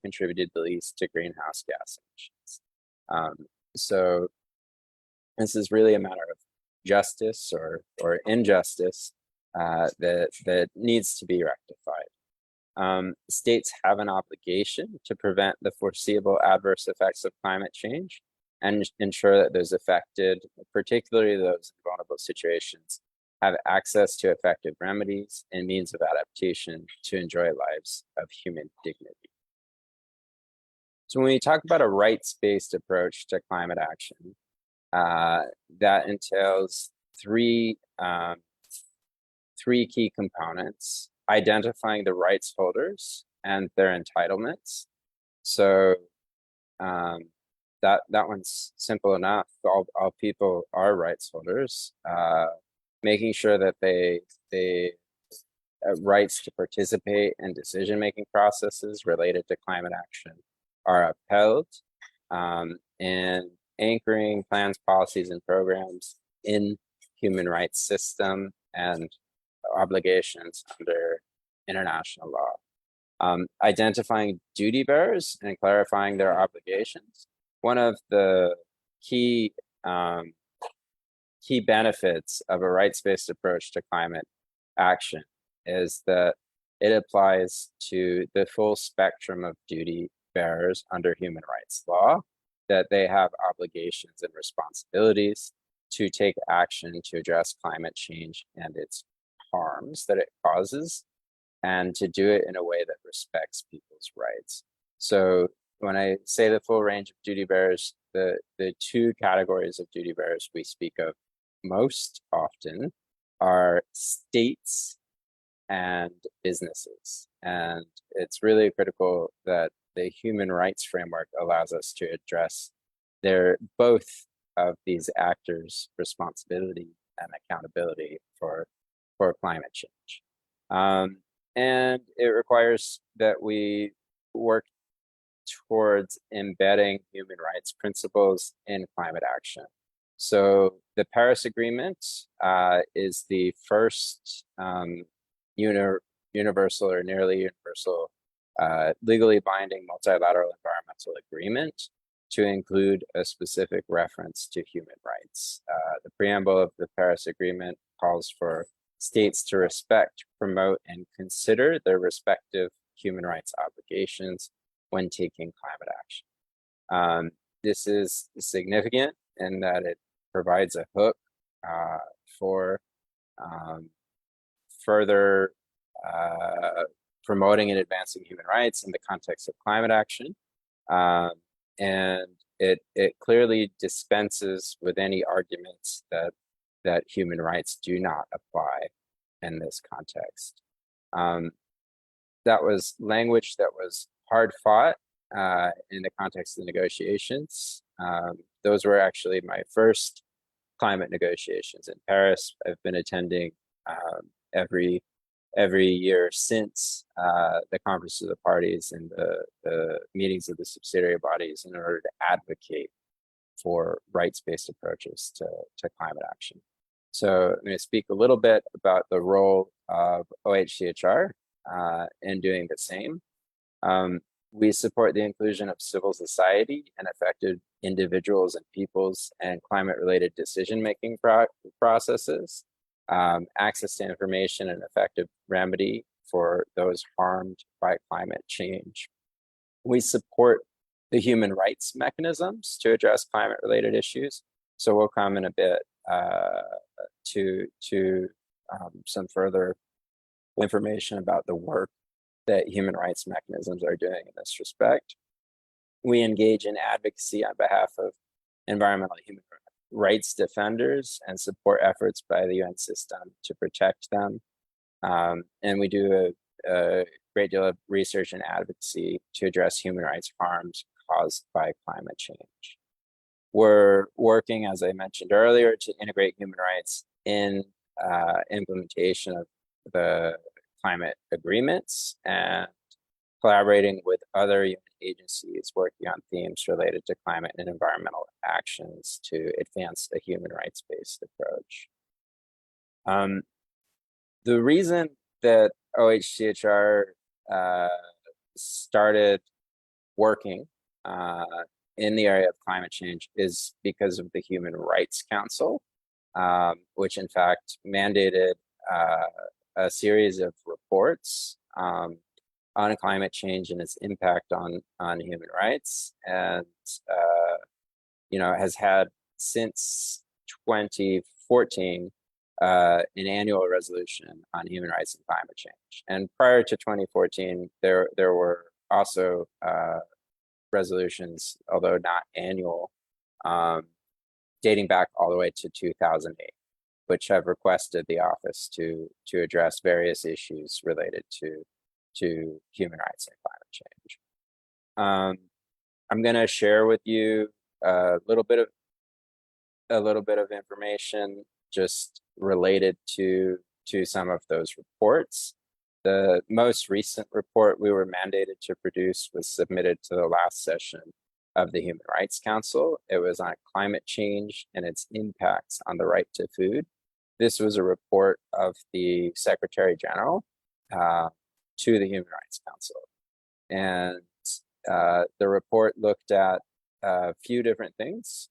contributed the least to greenhouse gas emissions. So this is really a matter of justice or injustice that needs to be rectified. States have an obligation to prevent the foreseeable adverse effects of climate change and ensure that those affected, particularly those in vulnerable situations, have access to effective remedies and means of adaptation to enjoy lives of human dignity. So when we talk about a rights-based approach to climate action, that entails three key components: identifying the rights holders and their entitlements. So that one's simple enough. All people are rights holders. Making sure that they rights to participate in decision-making processes related to climate action are upheld, and anchoring plans, policies, and programs in human rights system and obligations under international law. Identifying duty bearers and clarifying their obligations. One of the key benefits of a rights-based approach to climate action is that it applies to the full spectrum of duty bearers under human rights law, that they have obligations and responsibilities to take action to address climate change and its harms that it causes, and to do it in a way that respects people's rights. So when I say the full range of duty bearers, the two categories of duty bearers we speak of most often are states and businesses. And it's really critical that the human rights framework allows us to address both of these actors' responsibility and accountability for climate change. And it requires that we work towards embedding human rights principles in climate action. So the Paris Agreement is the first universal or nearly universal legally binding multilateral environmental agreement to include a specific reference to human rights. The preamble of the Paris Agreement calls for states to respect, promote, and consider their respective human rights obligations when taking climate action. This is significant in that it provides a hook for further promoting and advancing human rights in the context of climate action. And it clearly dispenses with any arguments that human rights do not apply in this context. That was language that was hard fought in the context of the negotiations. Those were actually my first climate negotiations in Paris. I've been attending every year since the Conference of the Parties and the meetings of the subsidiary bodies in order to advocate for rights-based approaches to climate action. So I'm going to speak a little bit about the role of OHCHR in doing the same. We support the inclusion of civil society and affected individuals and peoples and climate-related decision-making processes, access to information and effective remedy for those harmed by climate change. We support the human rights mechanisms to address climate-related issues. So we'll come in a bit to some further information about the work that human rights mechanisms are doing in this respect. We engage in advocacy on behalf of environmental human rights defenders and support efforts by the UN system to protect them. And we do a great deal of research and advocacy to address human rights harms caused by climate change. We're working, as I mentioned earlier, to integrate human rights in implementation of the climate agreements and collaborating with other UN agencies working on themes related to climate and environmental actions to advance a human rights-based approach. The reason that OHCHR started working in the area of climate change is because of the Human Rights Council, which in fact mandated a series of reports on climate change and its impact on human rights, and has had since 2014 an annual resolution on human rights and climate change. And prior to 2014, there were also resolutions, although not annual, dating back all the way to 2008, which have requested the office to address various issues related to human rights and climate change. I'm going to share with you a little bit of information just related to some of those reports. The most recent report we were mandated to produce was submitted to the last session of the Human Rights Council. It was on climate change and its impacts on the right to food. This was a report of the Secretary General to the Human Rights Council. And the report looked at a few different things.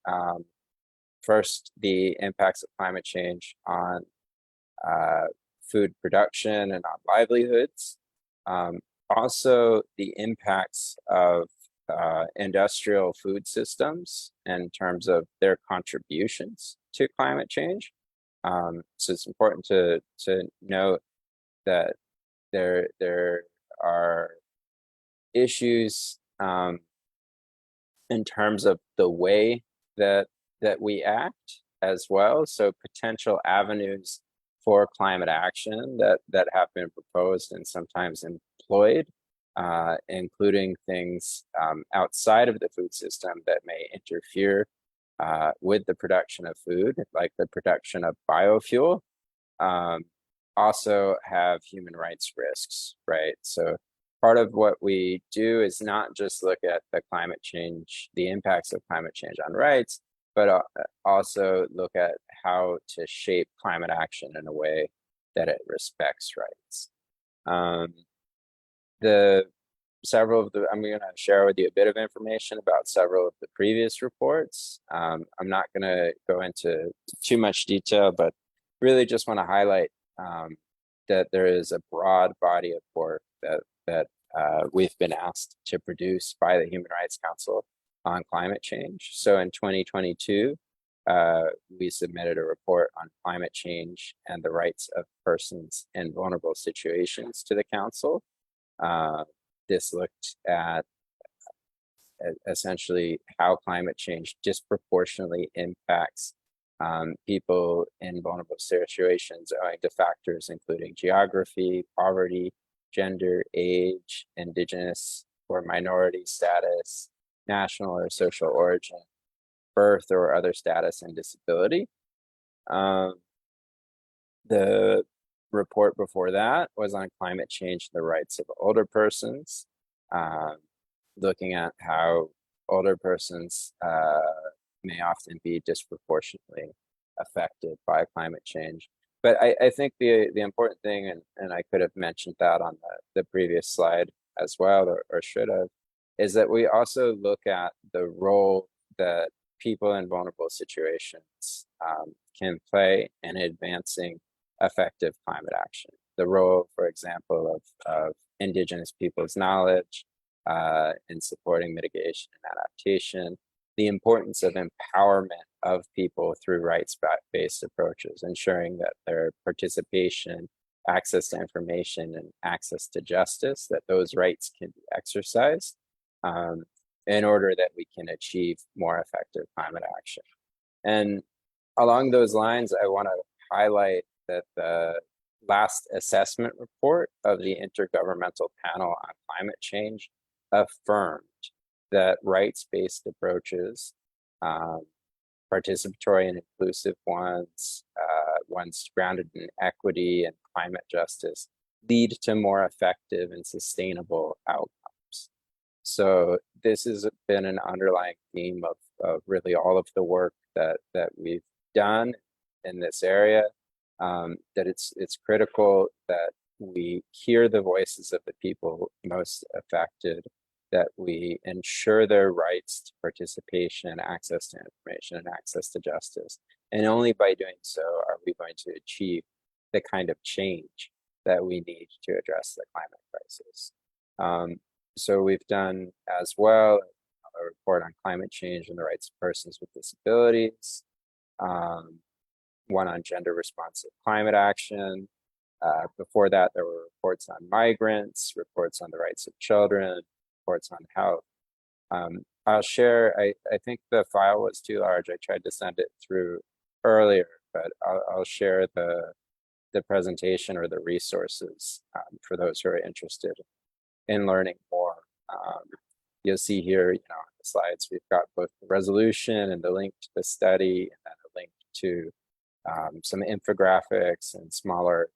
First, the impacts of climate change on food production and on livelihoods. Also, the impacts of industrial food systems in terms of their contributions to climate change. So it's important to note that there are issues in terms of the way that we act as well. So potential avenues for climate action that have been proposed and sometimes employed, including things outside of the food system that may interfere with the production of food, like the production of biofuel, also have human rights risks, right? So part of what we do is not just look at the impacts of climate change on rights, but also look at how to shape climate action in a way that it respects rights. I'm going to share with you a bit of information about several of the previous reports. I'm not going to go into too much detail, but really just want to highlight that there is a broad body of work that we've been asked to produce by the Human Rights Council on climate change. So in 2022, we submitted a report on climate change and the rights of persons in vulnerable situations to the council. This looked at essentially how climate change disproportionately impacts people in vulnerable situations owing to factors including geography, poverty, gender, age, indigenous or minority status, national or social origin, birth or other status, and disability. The report before that was on climate change and the rights of older persons, looking at how older persons may often be disproportionately affected by climate change. But I think the important thing, and I could have mentioned that on the previous slide as well, or should have, is that we also look at the role that people in vulnerable situations can play in advancing effective climate action. The role, for example, of indigenous people's knowledge in supporting mitigation and adaptation, the importance of empowerment of people through rights-based approaches, ensuring that their participation, access to information, and access to justice, that those rights can be exercised in order that we can achieve more effective climate action. And along those lines, I want to highlight that the last assessment report of the Intergovernmental Panel on Climate Change affirmed that rights-based approaches, participatory and inclusive ones, ones grounded in equity and climate justice, lead to more effective and sustainable outcomes. So this has been an underlying theme of really all of the work that we've done in this area, that it's critical that we hear the voices of the people most affected that we ensure their rights to participation, access to information, and access to justice. And only by doing so are we going to achieve the kind of change that we need to address the climate crisis. So we've done as well a report on climate change and the rights of persons with disabilities, one on gender responsive climate action. Before that, there were reports on migrants, reports on the rights of children, reports on health. I'll share, I think the file was too large. I tried to send it through earlier, but I'll share the presentation or the resources for those who are interested in learning more. You'll see here, on the slides, we've got both the resolution and the link to the study, and then a link to some infographics and smaller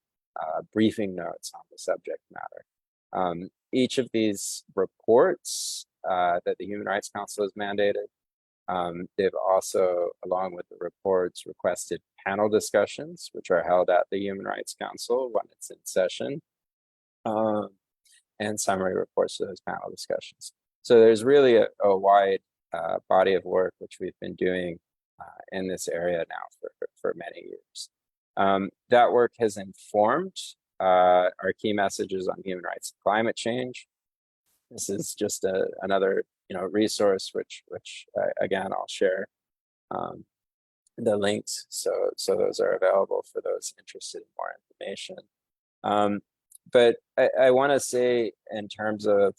briefing notes on the subject matter. Each of these reports that the Human Rights Council has mandated, they've also, along with the reports, requested panel discussions, which are held at the Human Rights Council when it's in session, and summary reports to those panel discussions. So there's really a wide body of work which we've been doing in this area now for many years. That work has informed our key messages on human rights and climate change. This is just another resource which again I'll share the links so those are available for those interested in more information. But I want to say, in terms of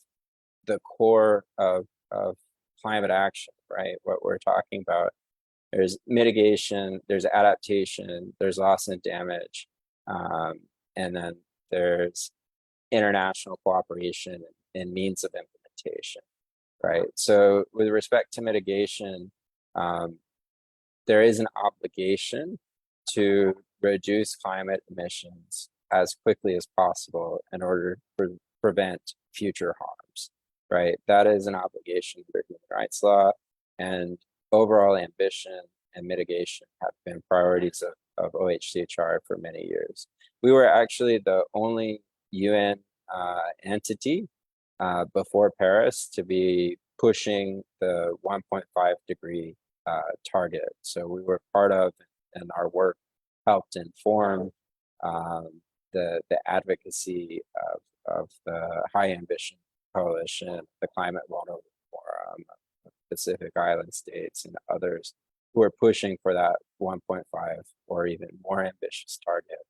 the core of climate action, right? What we're talking about, there's mitigation, there's adaptation, there's loss and damage, and then there's international cooperation and means of implementation, right? So with respect to mitigation, there is an obligation to reduce climate emissions as quickly as possible in order to prevent future harms, right? That is an obligation under human rights law, and overall ambition and mitigation have been priorities of OHCHR for many years. We were actually the only UN entity before Paris to be pushing the 1.5 degree target. So we were part of, and our work helped inform the advocacy of the High Ambition Coalition, the Climate Vulnerable Forum, Pacific Island states, and others who are pushing for that 1.5 or even more ambitious target,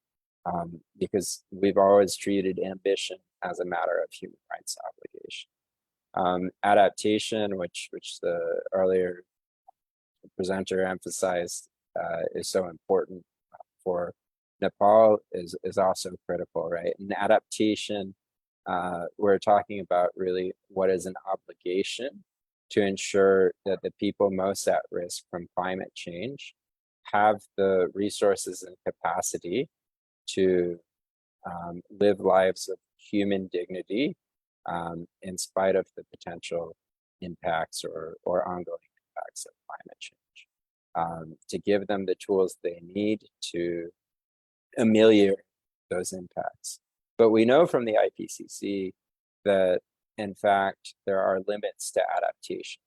because we've always treated ambition as a matter of human rights obligation. Adaptation, which the earlier presenter emphasized, is so important for Nepal, is also critical, right? And adaptation, we're talking about really what is an obligation to ensure that the people most at risk from climate change have the resources and capacity to live lives of human dignity in spite of the potential impacts or ongoing impacts of climate change, to give them the tools they need to ameliorate those impacts. But we know from the IPCC that, in fact, there are limits to adaptation.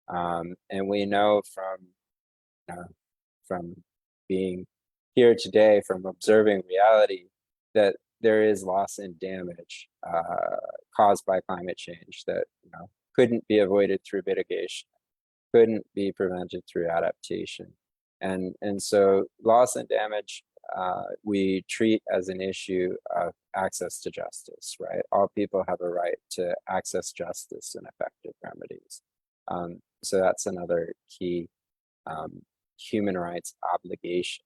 And we know from being here today, from observing reality, that there is loss and damage caused by climate change that couldn't be avoided through mitigation, couldn't be prevented through adaptation. And so loss and damage we treat as an issue of access to justice, right? All people have a right to access justice and effective remedies. So that's another key human rights obligation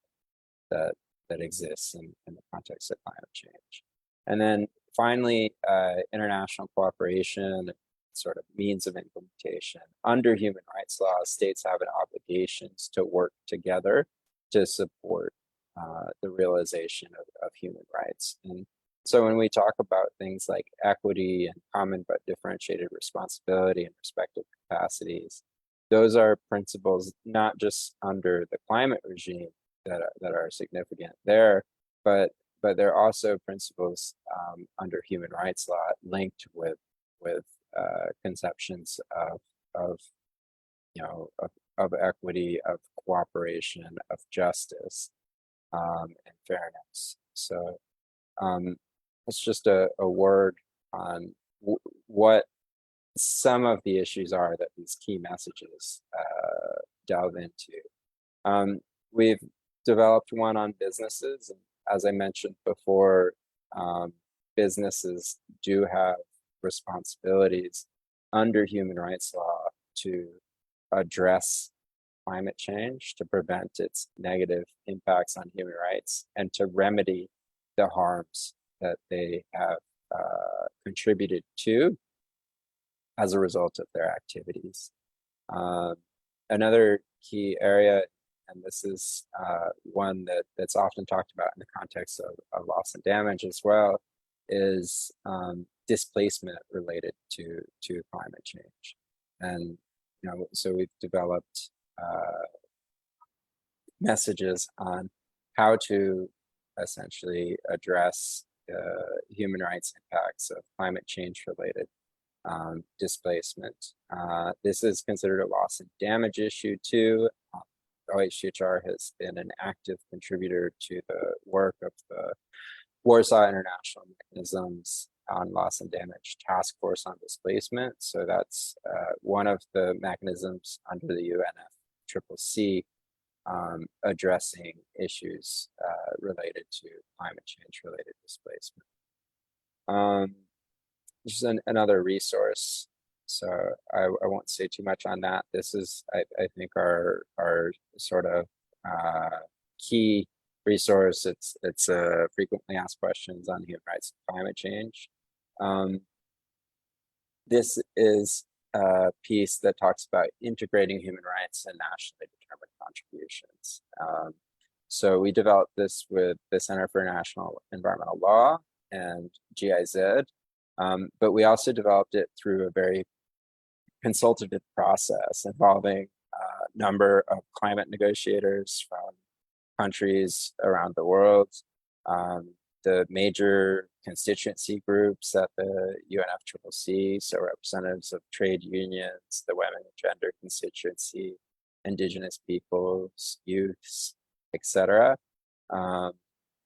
that exists in the context of climate change. And then finally, international cooperation, sort of means of implementation. Under human rights law, states have an obligations to work together to support the realization of human rights. And so when we talk about things like equity and common but differentiated responsibility and respective capacities, those are principles not just under the climate regime that are significant there, but they're also principles under human rights law linked with conceptions of of equity, of cooperation, of justice, and fairness. So it's just a word on what some of the issues are that these key messages delve into. We've developed one on businesses, and as I mentioned before, businesses do have responsibilities under human rights law to address climate change, to prevent its negative impacts on human rights, and to remedy the harms that they have contributed to as a result of their activities. Another key area, and this is one that's often talked about in the context of loss and damage as well, is displacement related to climate change. And so we've developed messages on how to essentially address human rights impacts of climate change related displacement. This is considered a loss and damage issue too. OHCHR has been an active contributor to the work of the Warsaw International Mechanisms on Loss and Damage Task Force on Displacement. So that's one of the mechanisms under the UNFCCC addressing issues related to climate change related displacement. This is another resource, so I won't say too much on that. This is, I think, our sort of key resource. It's frequently asked questions on human rights and climate change. This is a piece that talks about integrating human rights and nationally determined contributions. So we developed this with the Center for National Environmental Law and GIZ, but we also developed it through a very consultative process involving a number of climate negotiators from countries around the world, the major constituency groups at the UNFCCC, so representatives of trade unions, the women and gender constituency, indigenous peoples, youths, etc.,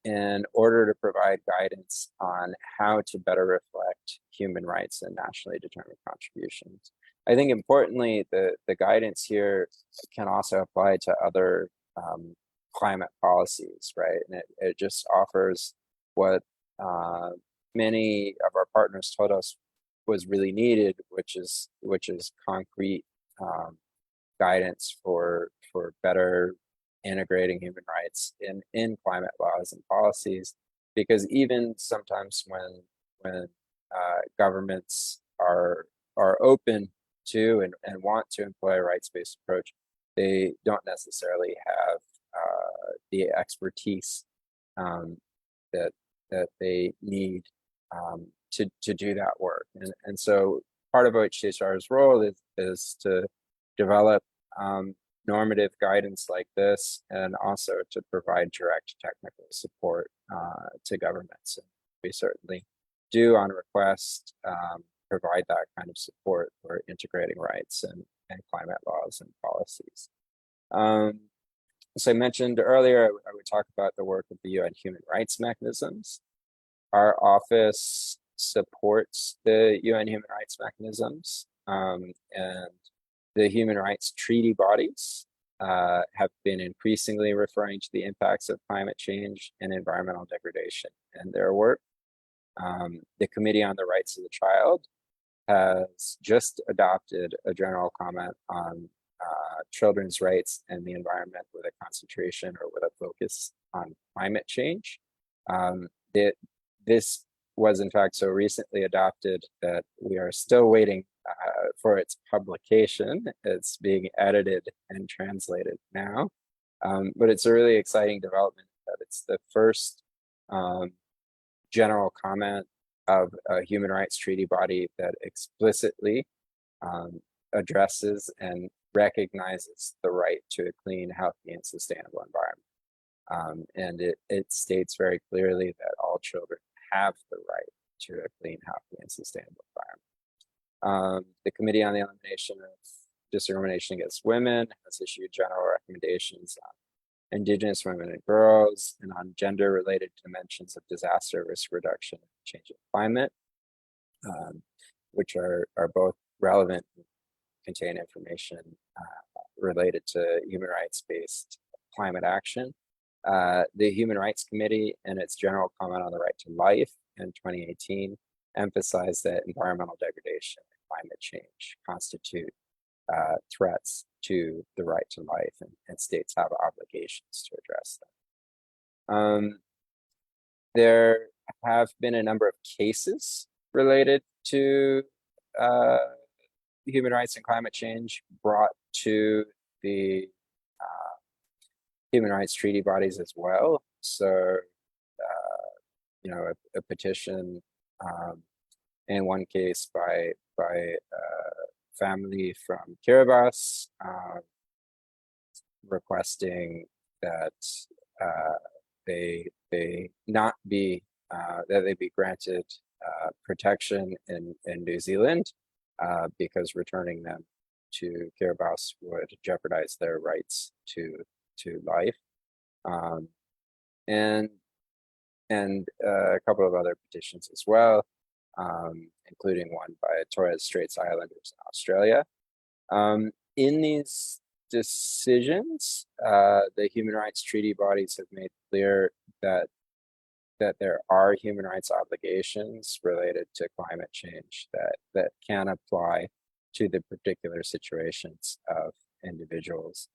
in order to provide guidance on how to better reflect human rights and nationally determined contributions. I think importantly, the guidance here can also apply to other climate policies, right? And it just offers what many of our partners told us was really needed, which is concrete guidance for better integrating human rights in climate laws and policies, because even sometimes when governments are open to and want to employ a rights-based approach, they don't necessarily have the expertise that they need to do that work. And so part of OHCHR's role is to develop normative guidance like this, and also to provide direct technical support to governments. And we certainly do, on request, provide that kind of support for integrating rights and climate laws and policies. As I mentioned earlier, I would talk about the work of the UN Human Rights Mechanisms. Our office supports the UN Human Rights Mechanisms, and the human rights treaty bodies have been increasingly referring to the impacts of climate change and environmental degradation in their work. The Committee on the Rights of the Child has just adopted a general comment on children's rights and the environment with a concentration or with a focus on climate change. This was in fact so recently adopted that we are still waiting for its publication. It's being edited and translated now, but it's a really exciting development that it's the first general comment of a human rights treaty body that explicitly addresses and recognizes the right to a clean, healthy, and sustainable environment. And it states very clearly that all children have the right to a clean, healthy, and sustainable environment. The Committee on the Elimination of Discrimination Against Women has issued general recommendations on Indigenous women and girls and on gender-related dimensions of disaster risk reduction and changing climate, which are both relevant and contain information related to human rights-based climate action. The Human Rights Committee, in its general comment on the right to life in 2018, emphasized that environmental degradation and climate change constitute threats to the right to life, and states have obligations to address them. There have been a number of cases related to human rights and climate change brought to the human rights treaty bodies as well. So, a petition in one case by family from Kiribati requesting that they not be that they be granted protection in New Zealand because returning them to Kiribati would jeopardize their rights to life, and a couple of other petitions as well, including one by Torres Straits Islanders in Australia. In these decisions, the human rights treaty bodies have made clear that there are human rights obligations related to climate change that can apply to the particular situations of individuals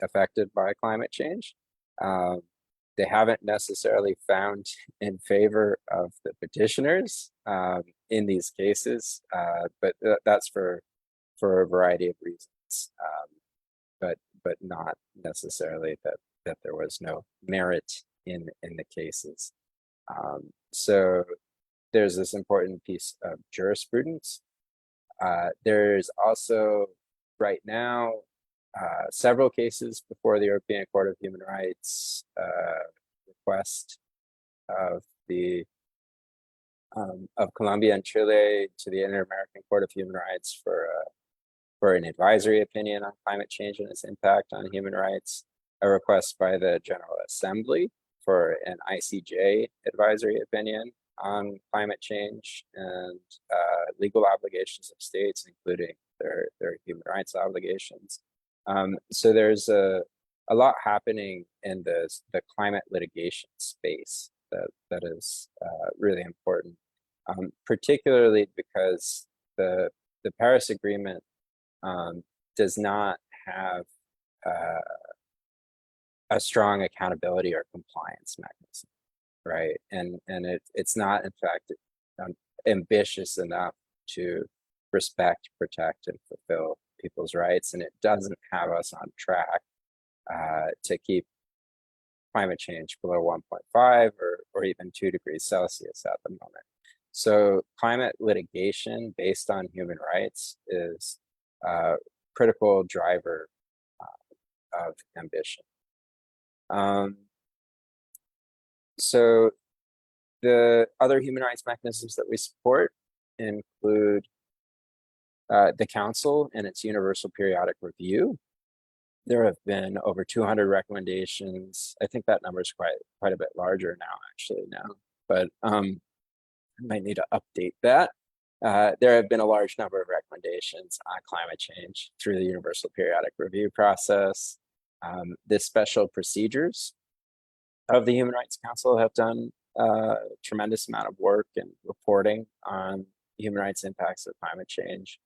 affected by climate change. They haven't necessarily found in favor of the petitioners in these cases, but that's for a variety of reasons, but not necessarily that there was no merit in the cases. So there's this important piece of jurisprudence. There's also right now several cases before the European Court of Human Rights, request of Colombia and Chile to the Inter-American Court of Human Rights for an advisory opinion on climate change and its impact on human rights, a request by the General Assembly for an ICJ advisory opinion on climate change and legal obligations of states, including their human rights obligations. So there's a lot happening in the climate litigation space that is really important, particularly because the Paris Agreement does not have a strong accountability or compliance mechanism, right? And it's not, in fact, ambitious enough to respect, protect, and fulfill people's rights, and it doesn't have us on track to keep climate change below 1.5 or even 2 degrees Celsius at the moment. So climate litigation based on human rights is a critical driver of ambition. So the other human rights mechanisms that we support include the Council and its Universal Periodic Review. There have been over 200 recommendations. I think that number is quite a bit larger now, but I might need to update that. There have been a large number of recommendations on climate change through the Universal Periodic Review process. The special procedures of the Human Rights Council have done a tremendous amount of work and reporting on human rights impacts of climate change.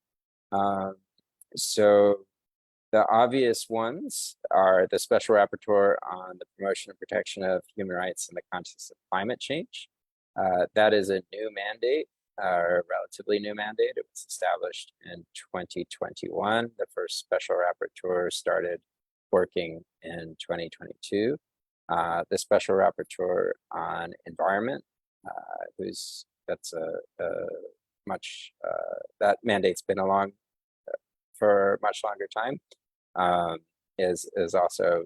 So the obvious ones are the Special Rapporteur on the promotion and protection of human rights in the context of climate change. That is a new mandate, or a relatively new mandate. It was established in 2021. The first Special Rapporteur started working in 2022. The Special Rapporteur on Environment, that mandate's been along for a much longer time, is also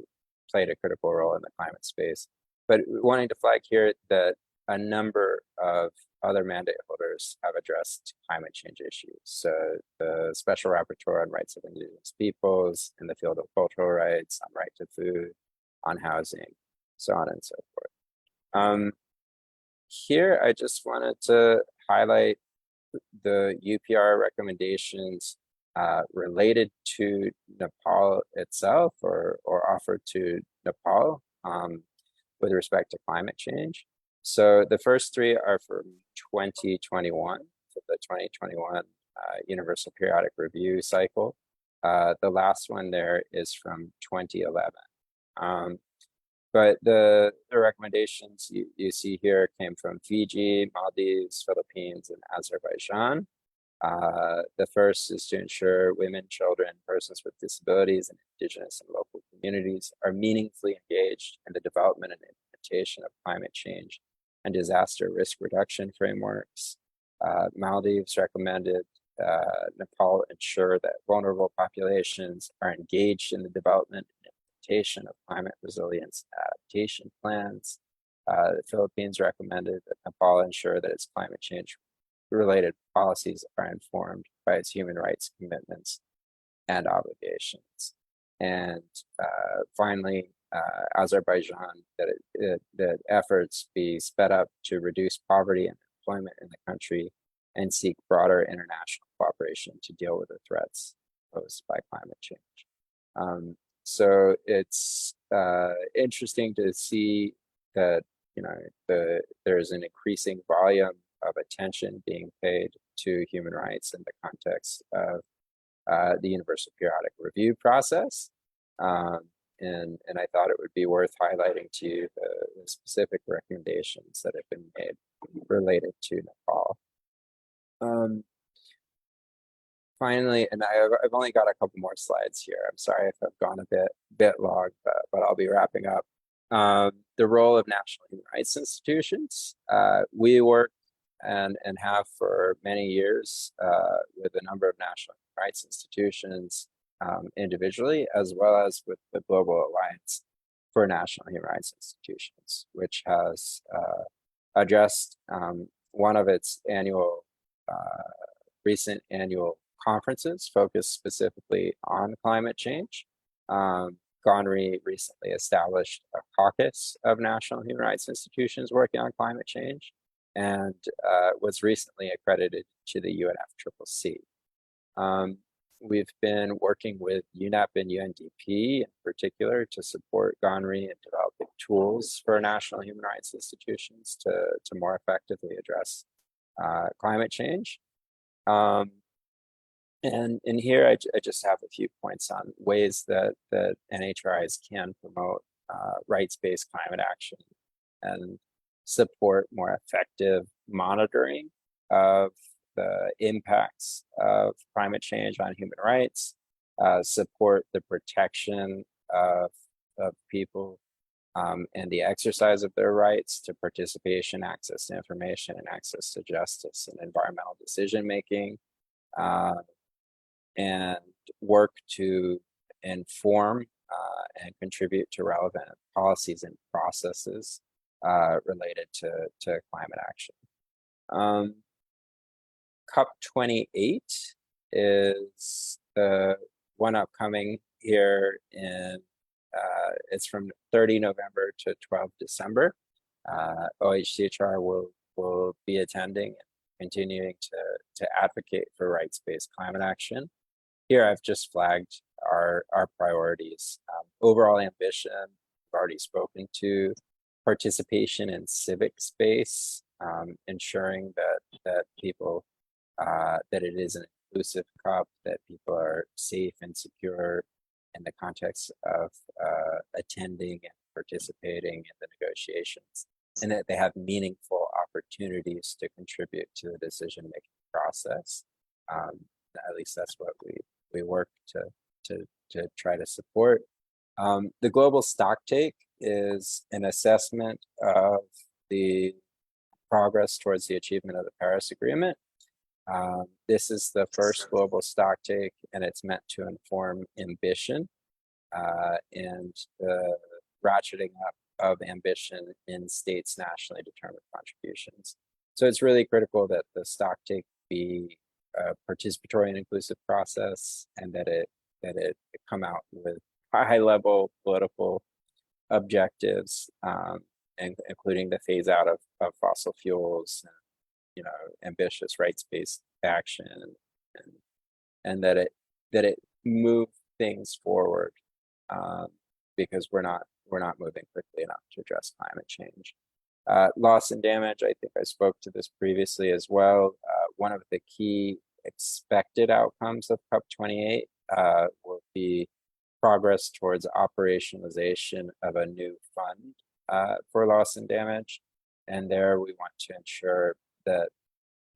played a critical role in the climate space. But wanting to flag here that a number of other mandate holders have addressed climate change issues. So the Special Rapporteur on Rights of Indigenous Peoples in the field of cultural rights, on right to food, on housing, so on and so forth. Here, I just wanted to highlight the UPR recommendations related to Nepal itself, or offered to Nepal with respect to climate change. So the first three are from 2021, for the 2021 Universal Periodic Review cycle. The last one there is from 2011. But the recommendations you see here came from Fiji, Maldives, Philippines, and Azerbaijan. The first is to ensure women, children, persons with disabilities, and indigenous and local communities are meaningfully engaged in the development and implementation of climate change and disaster risk reduction frameworks. Maldives recommended Nepal ensure that vulnerable populations are engaged in the development and implementation of climate resilience adaptation plans. The Philippines recommended that Nepal ensure that its climate change related policies are informed by its human rights commitments and obligations. And finally, Azerbaijan, that efforts be sped up to reduce poverty and employment in the country and seek broader international cooperation to deal with the threats posed by climate change. So it's interesting to see that there's an increasing volume of attention being paid to human rights in the context of the Universal Periodic Review process. And I thought it would be worth highlighting to you the specific recommendations that have been made related to Nepal. Finally, and I've only got a couple more slides here. I'm sorry if I've gone a bit long, but I'll be wrapping up. The role of national human rights institutions. We work and have for many years with a number of national human rights institutions individually, as well as with the Global Alliance for National Human Rights Institutions, which has addressed one of its recent annual conferences focused specifically on climate change. GONRI recently established a caucus of national human rights institutions working on climate change, and was recently accredited to the UNFCCC. We've been working with UNEP and UNDP in particular to support GONRI in developing tools for national human rights institutions to more effectively address climate change. And in here, I just have a few points on ways that NHRIs can promote rights-based climate action and support more effective monitoring of the impacts of climate change on human rights, support the protection of people and the exercise of their rights to participation, access to information, and access to justice and environmental decision-making, and work to inform and contribute to relevant policies and processes related to climate action. COP28 is the one upcoming here it's from 30 November to 12 December. OHCHR will be attending and continuing to advocate for rights-based climate action. Here I've just flagged our priorities. Overall ambition, I've already spoken to. Participation in civic space, ensuring that people, that it is an inclusive COP, that people are safe and secure in the context of attending and participating in the negotiations, and that they have meaningful opportunities to contribute to the decision-making process. At least that's what we work to try to support. The global stocktake is an assessment of the progress towards the achievement of the Paris Agreement. This is the first global stocktake, and it's meant to inform ambition and the ratcheting up of ambition in states' nationally determined contributions. So it's really critical that the stocktake be a participatory and inclusive process, and that it come out with high-level political objectives, and including the phase out of fossil fuels, and, ambitious rights-based action, and that it move things forward, because we're not moving quickly enough to address climate change. Loss and damage, I think I spoke to this previously as well. One of the key expected outcomes of COP28 will be progress towards operationalization of a new fund for loss and damage. And there we want to ensure that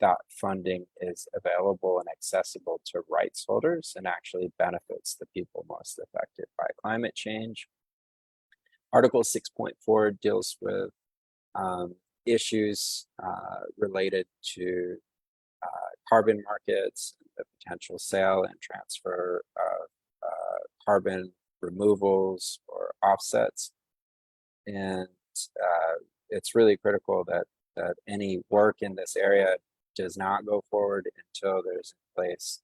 that funding is available and accessible to rights holders and actually benefits the people most affected by climate change. Article 6.4 deals with issues related to carbon markets, the potential sale and transfer of carbon removals or offsets. And it's really critical that any work in this area does not go forward until there's in place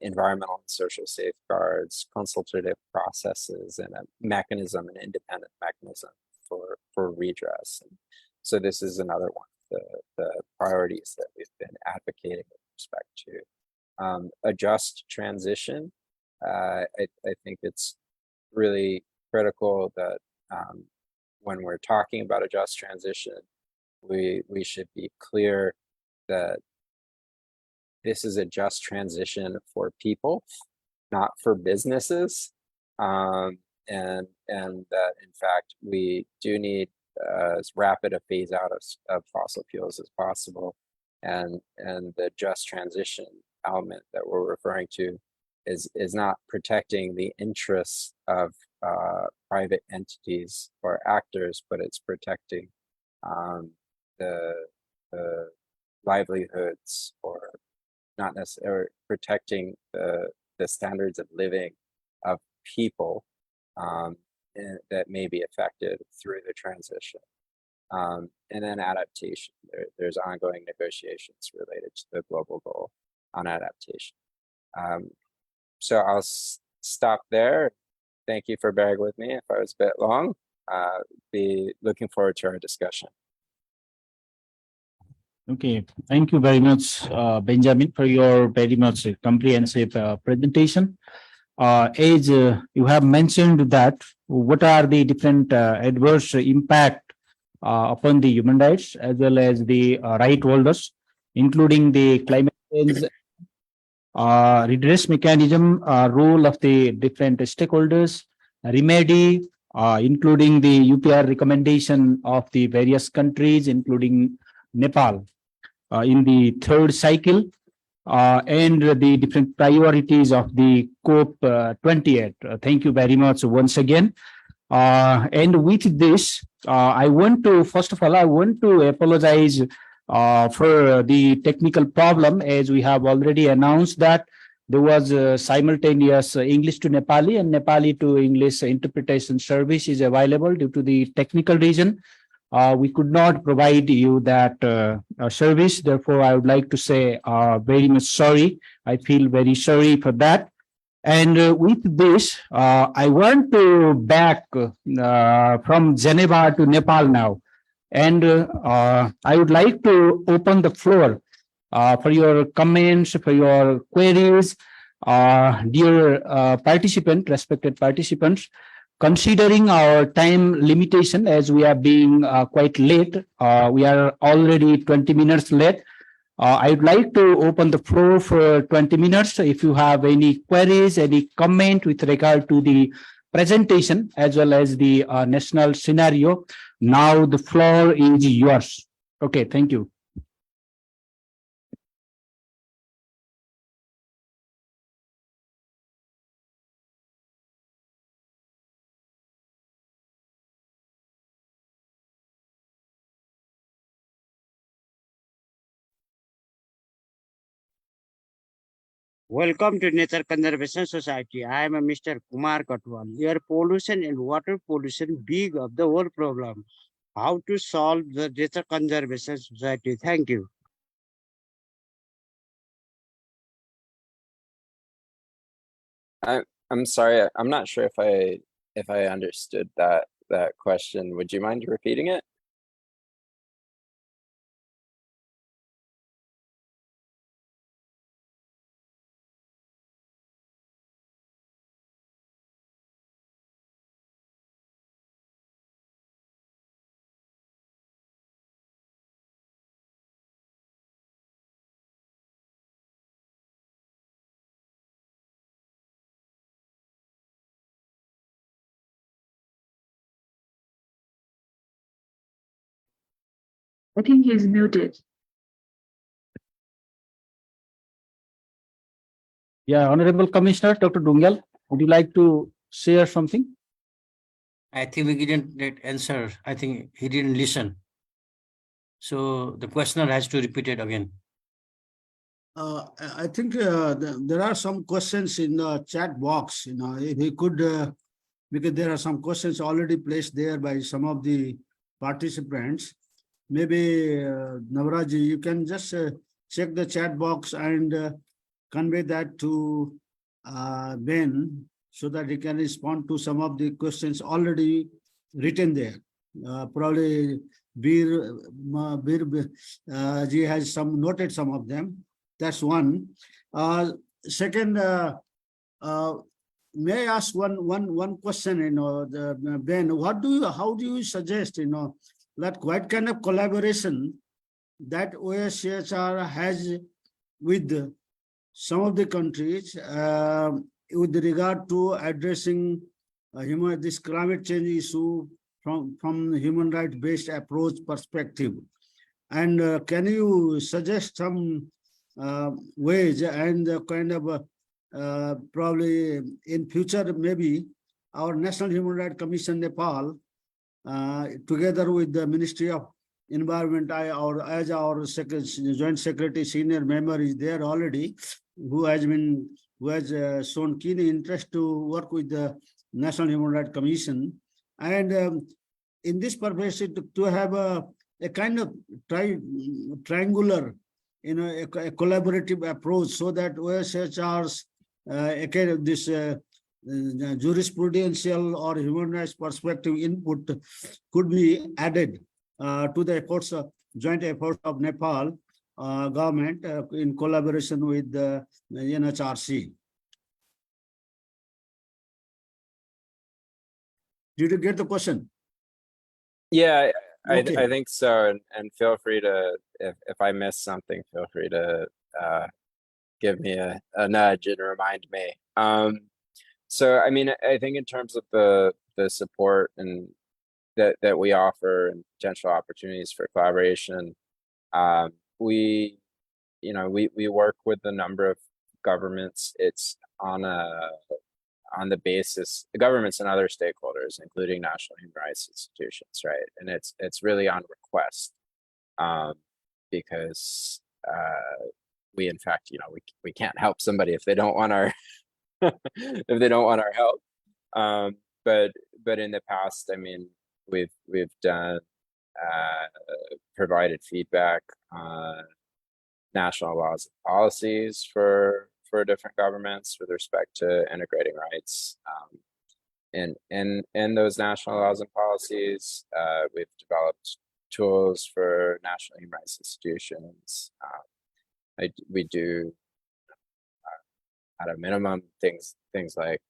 environmental and social safeguards, consultative processes, and a mechanism, an independent mechanism for redress. And so this is another one of the priorities that we've been advocating with respect to a just transition. I think it's really critical that when we're talking about a just transition, we should be clear that this is a just transition for people, not for businesses, and that in fact we do need as rapid a phase out of fossil fuels as possible, and the just transition element that we're referring to is not protecting the interests of private entities or actors, but it's protecting the livelihoods, or not necessarily protecting the standards of living of people that may be affected through the transition. And then adaptation. There's ongoing negotiations related to the global goal on adaptation. So I'll stop there. Thank you for bearing with me if I was a bit long. Be looking forward to our discussion. Okay, thank you very much, Benjamin, for your very much comprehensive presentation. As you have mentioned that what are the different adverse impact upon the human rights as well as the right holders, including the climate change redress mechanism, role of the different stakeholders, remedy, including the UPR recommendation of the various countries, including Nepal, in the third cycle, and the different priorities of the COP28. Thank you very much once again. And with this, first of all, I want to apologize for the technical problem, as we have already announced that there was simultaneous English to Nepali and Nepali to English interpretation service is available. Due to the technical reason, we could not provide you that service. Therefore, I would like to say very much sorry. I feel very sorry for that. And with this, I want to back from Geneva to Nepal now. And I would like to open the floor for your comments, for your queries, dear respected participants. Considering our time limitation, as we are being quite late, we are already 20 minutes late. I would like to open the floor for 20 minutes. If you have any queries, any comment with regard to the presentation as well as the national scenario, now the floor is yours. Okay, thank you. Welcome to Nature Conservation Society. I am Mr. Kumar Katwal. Air pollution and water pollution, big of the whole problem. How to solve the Nature Conservation Society? Thank you. I'm sorry, I'm not sure if I understood that question. Would you mind repeating it? I think he's muted. Yeah, Honorable Commissioner, Dr. Dungal, would you like to share something? I think we didn't get answer. I think he didn't listen. So the questioner has to repeat it again. I think there are some questions in the chat box. If he could, because there are some questions already placed there by some of the participants. Maybe Navraji, you can just check the chat box and convey that to Ben so that he can respond to some of the questions already written there. Probably Bir ji has noted some of them. That's one. Second, may I ask one question? Ben, how do you suggest? That what kind of collaboration that OSCHR has with some of the countries with regard to addressing this climate change issue from human rights based approach perspective, and can you suggest some ways and kind of probably in future maybe our National Human Rights Commission Nepal together with the Ministry of Environment, as our Joint Secretary senior member is there already, who has shown keen interest to work with the National Human Rights Commission, and in this purpose to have a kind of triangular, a collaborative approach, so that OSHR's this jurisprudential or human rights perspective input could be added to the efforts, joint efforts of Nepal government in collaboration with the NHRC. Did you get the question? Yeah, Okay. I think so. And feel free to, if I miss something, feel free to give me a nudge and remind me. So, I mean, I think in terms of the support and that we offer and potential opportunities for collaboration, we work with a number of governments. It's on the basis, the governments and other stakeholders, including national human rights institutions, right? And it's really on request, because we, in fact, we can't help somebody if they don't want our if they don't want our help. But in the past, I mean, we've done provided feedback on national laws and policies for different governments with respect to integrating rights. In those national laws and policies, we've developed tools for national human rights institutions. We do at a minimum things like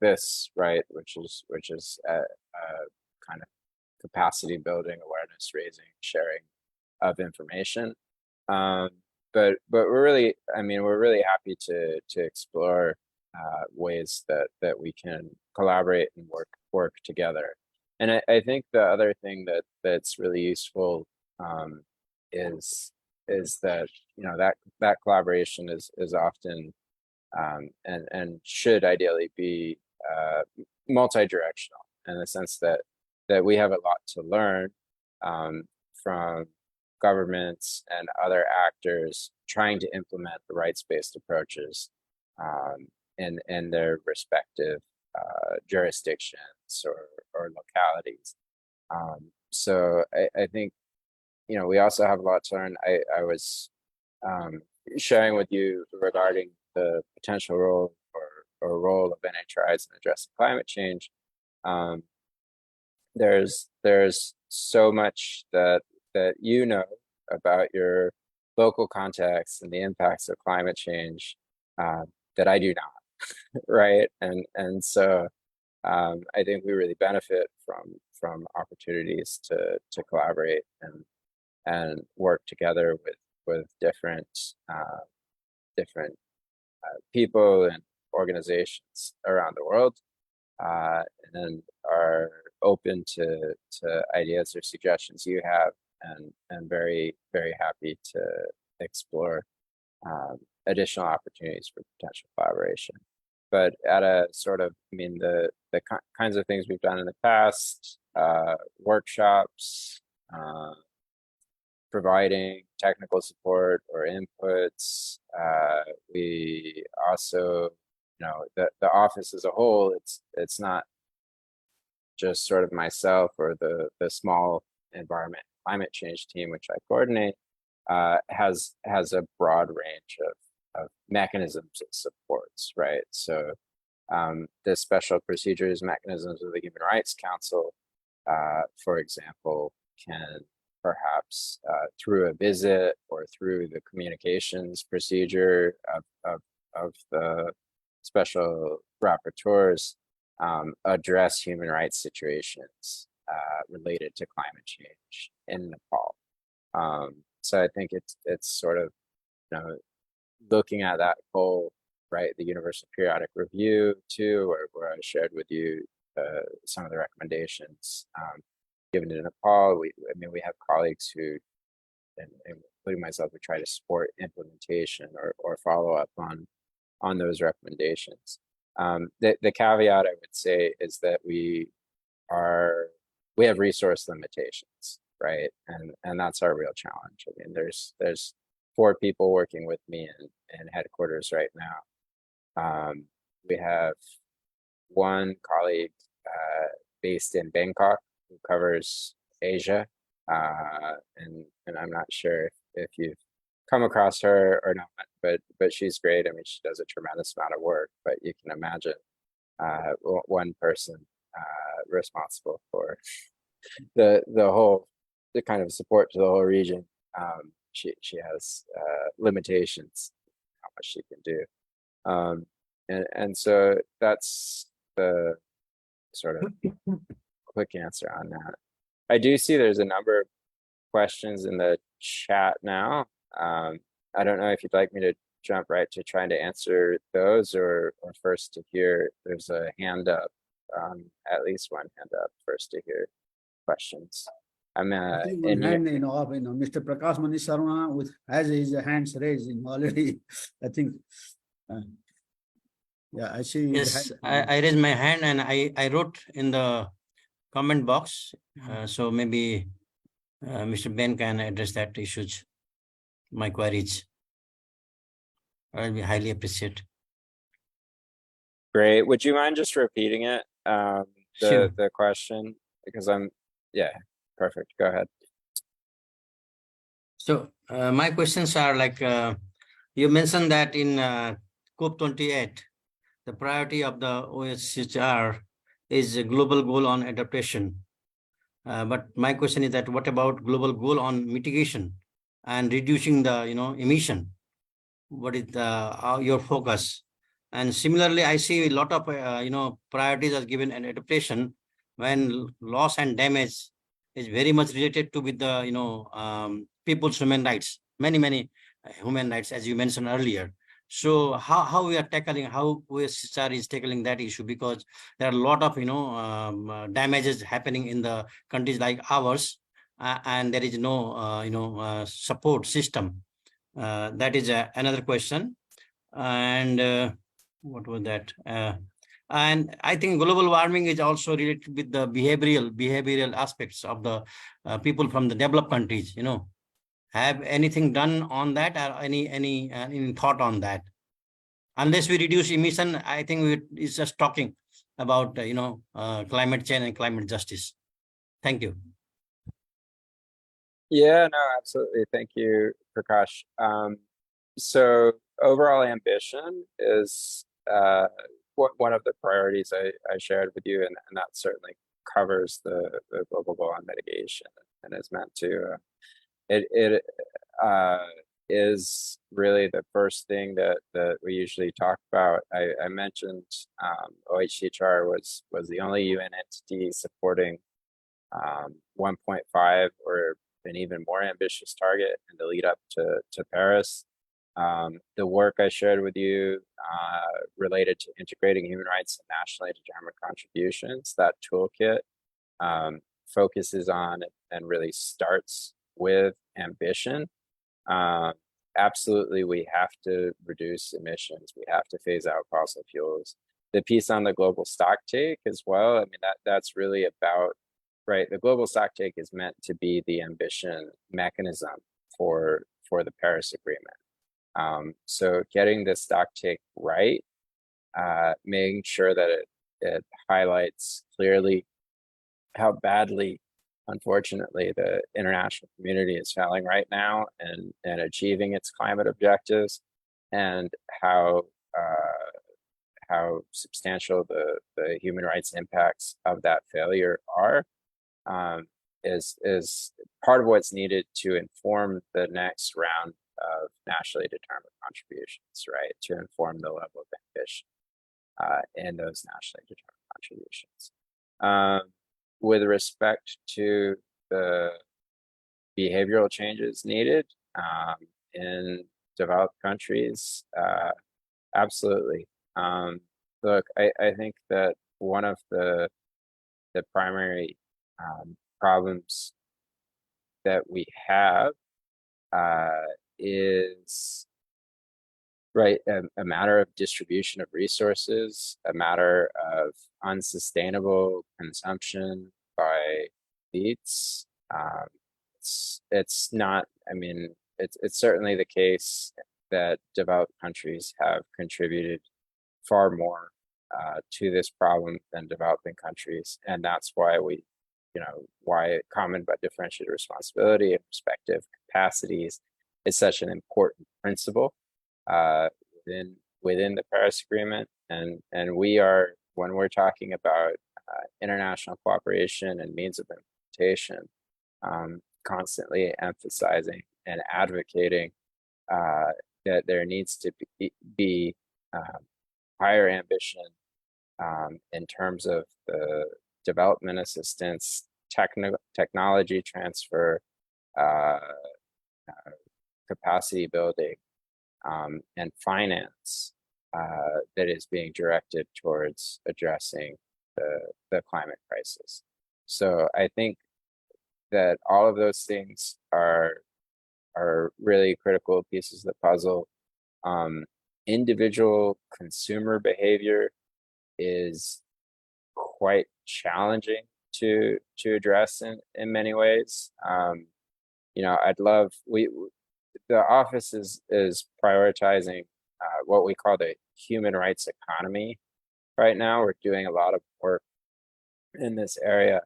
this, right, which is a kind of capacity building, awareness raising, sharing of information. But we're really happy to explore ways that we can collaborate and work together. And I think the other thing that's really useful is that that collaboration is often and should ideally be multi-directional, in the sense that we have a lot to learn from governments and other actors trying to implement the rights-based approaches in their respective jurisdictions or localities. So I think, you know, we also have a lot to learn. I was sharing with you regarding the potential role or role of NHRIs in addressing climate change. There's so much that you know about your local context and the impacts of climate change that I do not, right? And so I think we really benefit from opportunities to collaborate and work together with different people and organizations around the world, and are open to ideas or suggestions you have, and very happy to explore additional opportunities for potential collaboration. But at a sort of, I mean, the kinds of things we've done in the past, workshops, providing technical support or inputs. We also, you know, the office as a whole, it's not just sort of myself or the small environment climate change team, which I coordinate, has a broad range of mechanisms and supports, right? So the special procedures mechanisms of the Human Rights Council, for example, can perhaps through a visit or through the communications procedure of the special rapporteurs, address human rights situations related to climate change in Nepal. So I think it's sort of, you know, looking at that goal, right? The Universal Periodic Review too, where I shared with you some of the recommendations given to Nepal. I mean, we have colleagues who, and including myself, who try to support implementation or follow up on those recommendations. The caveat I would say is that we have resource limitations, right? And that's our real challenge. I mean, there's 4 people working with me in headquarters right now. We have one colleague based in Bangkok who covers Asia, and I'm not sure if you've come across her or not, but she's great. I mean, she does a tremendous amount of work, but you can imagine one person responsible for the kind of support to the whole region. She has limitations how much she can do, and so that's the sort of quick answer on that. I do see there's a number of questions in the chat now. I don't know if you'd like me to jump right to trying to answer those, or first to hear. There's a hand up, at least one hand up first to hear questions. I'm I think one hand, up, Mr. Prakash Mani Sharma has his hands raised already. I think, yeah, I see. Yes, I raised my hand and I wrote in the comment box. So maybe Mr. Ben can address that issues, my queries. I'll be highly appreciate. Great. Would you mind just repeating it? Sure. The question, because yeah, perfect. Go ahead. So my questions are like, you mentioned that in COP28, the priority of the OSCHR is a global goal on adaptation. But my question is that what about global goal on mitigation and reducing the emission? What is your focus? And similarly, I see a lot of priorities are given an adaptation when loss and damage is very much related to with the people's human rights, many human rights, as you mentioned earlier. So how we are tackling, how OSCR is tackling that issue, because there are a lot of damages happening in the countries like ours, and there is no support system. That is another question. And what was that? And I think global warming is also related with the behavioral aspects of the people from the developed countries. Have anything done on that, or any thought on that? unless we reduce emission, I think it's just talking about, climate change and climate justice. Thank you. Yeah, no, absolutely. Thank you, Prakash. So overall ambition is one of the priorities I shared with you, and that certainly covers the global goal on mitigation and is meant to. It is really the first thing that we usually talk about. I mentioned OHCHR was the only UN entity supporting 1.5 or an even more ambitious target in the lead up to Paris. The work I shared with you related to integrating human rights and nationally determined contributions, that toolkit focuses on and really starts with ambition. Absolutely, we have to reduce emissions. We have to phase out fossil fuels. The piece on the global stocktake as well, I mean, that's really about, right, the global stocktake is meant to be the ambition mechanism for the Paris Agreement. So getting the stocktake right, making sure that it highlights clearly how badly, unfortunately, the international community is failing right now and achieving its climate objectives, and how substantial the human rights impacts of that failure are, is part of what's needed to inform the next round of nationally determined contributions, right? To inform the level of ambition in those nationally determined contributions. With respect to the behavioral changes needed in developed countries, absolutely. Look, I think that one of the primary problems that we have is, right, a matter of distribution of resources, a matter of unsustainable consumption by elites. It's not, I mean, it's certainly the case that developed countries have contributed far more to this problem than developing countries. And that's why why common but differentiated responsibility and respective capacities is such an important principle within the Paris Agreement. And we are, when we're talking about international cooperation and means of implementation, constantly emphasizing and advocating that there needs to be higher ambition in terms of the development assistance, technology transfer, capacity building, and finance that is being directed towards addressing the climate crisis. So I think that all of those things are really critical pieces of the puzzle. Individual consumer behavior is quite challenging to address in many ways. I'd love, the office is prioritizing what we call the human rights economy right now. We're doing a lot of work in this area,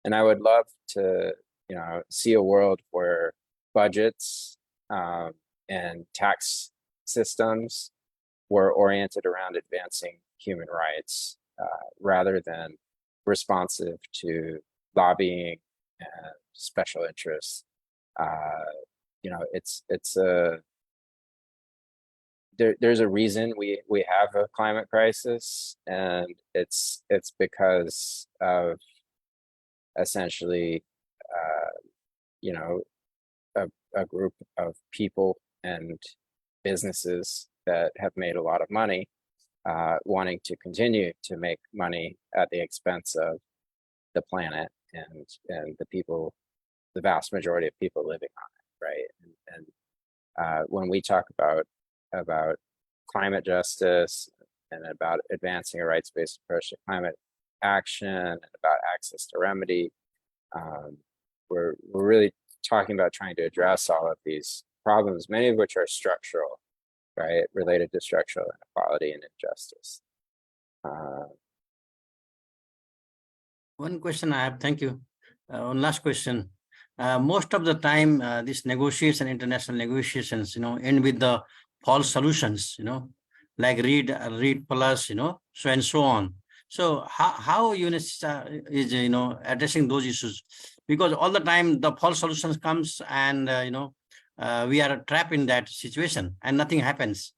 and I would love to see a world where budgets and tax systems were oriented around advancing human rights rather than responsive to lobbying and special interests. There's a reason we have a climate crisis, and it's because of essentially a group of people and businesses that have made a lot of money wanting to continue to make money at the expense of the planet and the people, the vast majority of people living on it, right? And when we talk about climate justice and about advancing a rights-based approach to climate action and about access to remedy, we're really talking about trying to address all of these problems, many of which are structural, right, related to structural inequality and injustice. One question I have, thank you. One last question. Most of the time, these international negotiations, end with the false solutions, like read plus, so and so on. So how UNHCR is, addressing those issues? Because all the time the false solutions comes and, we are trapped in that situation and nothing happens.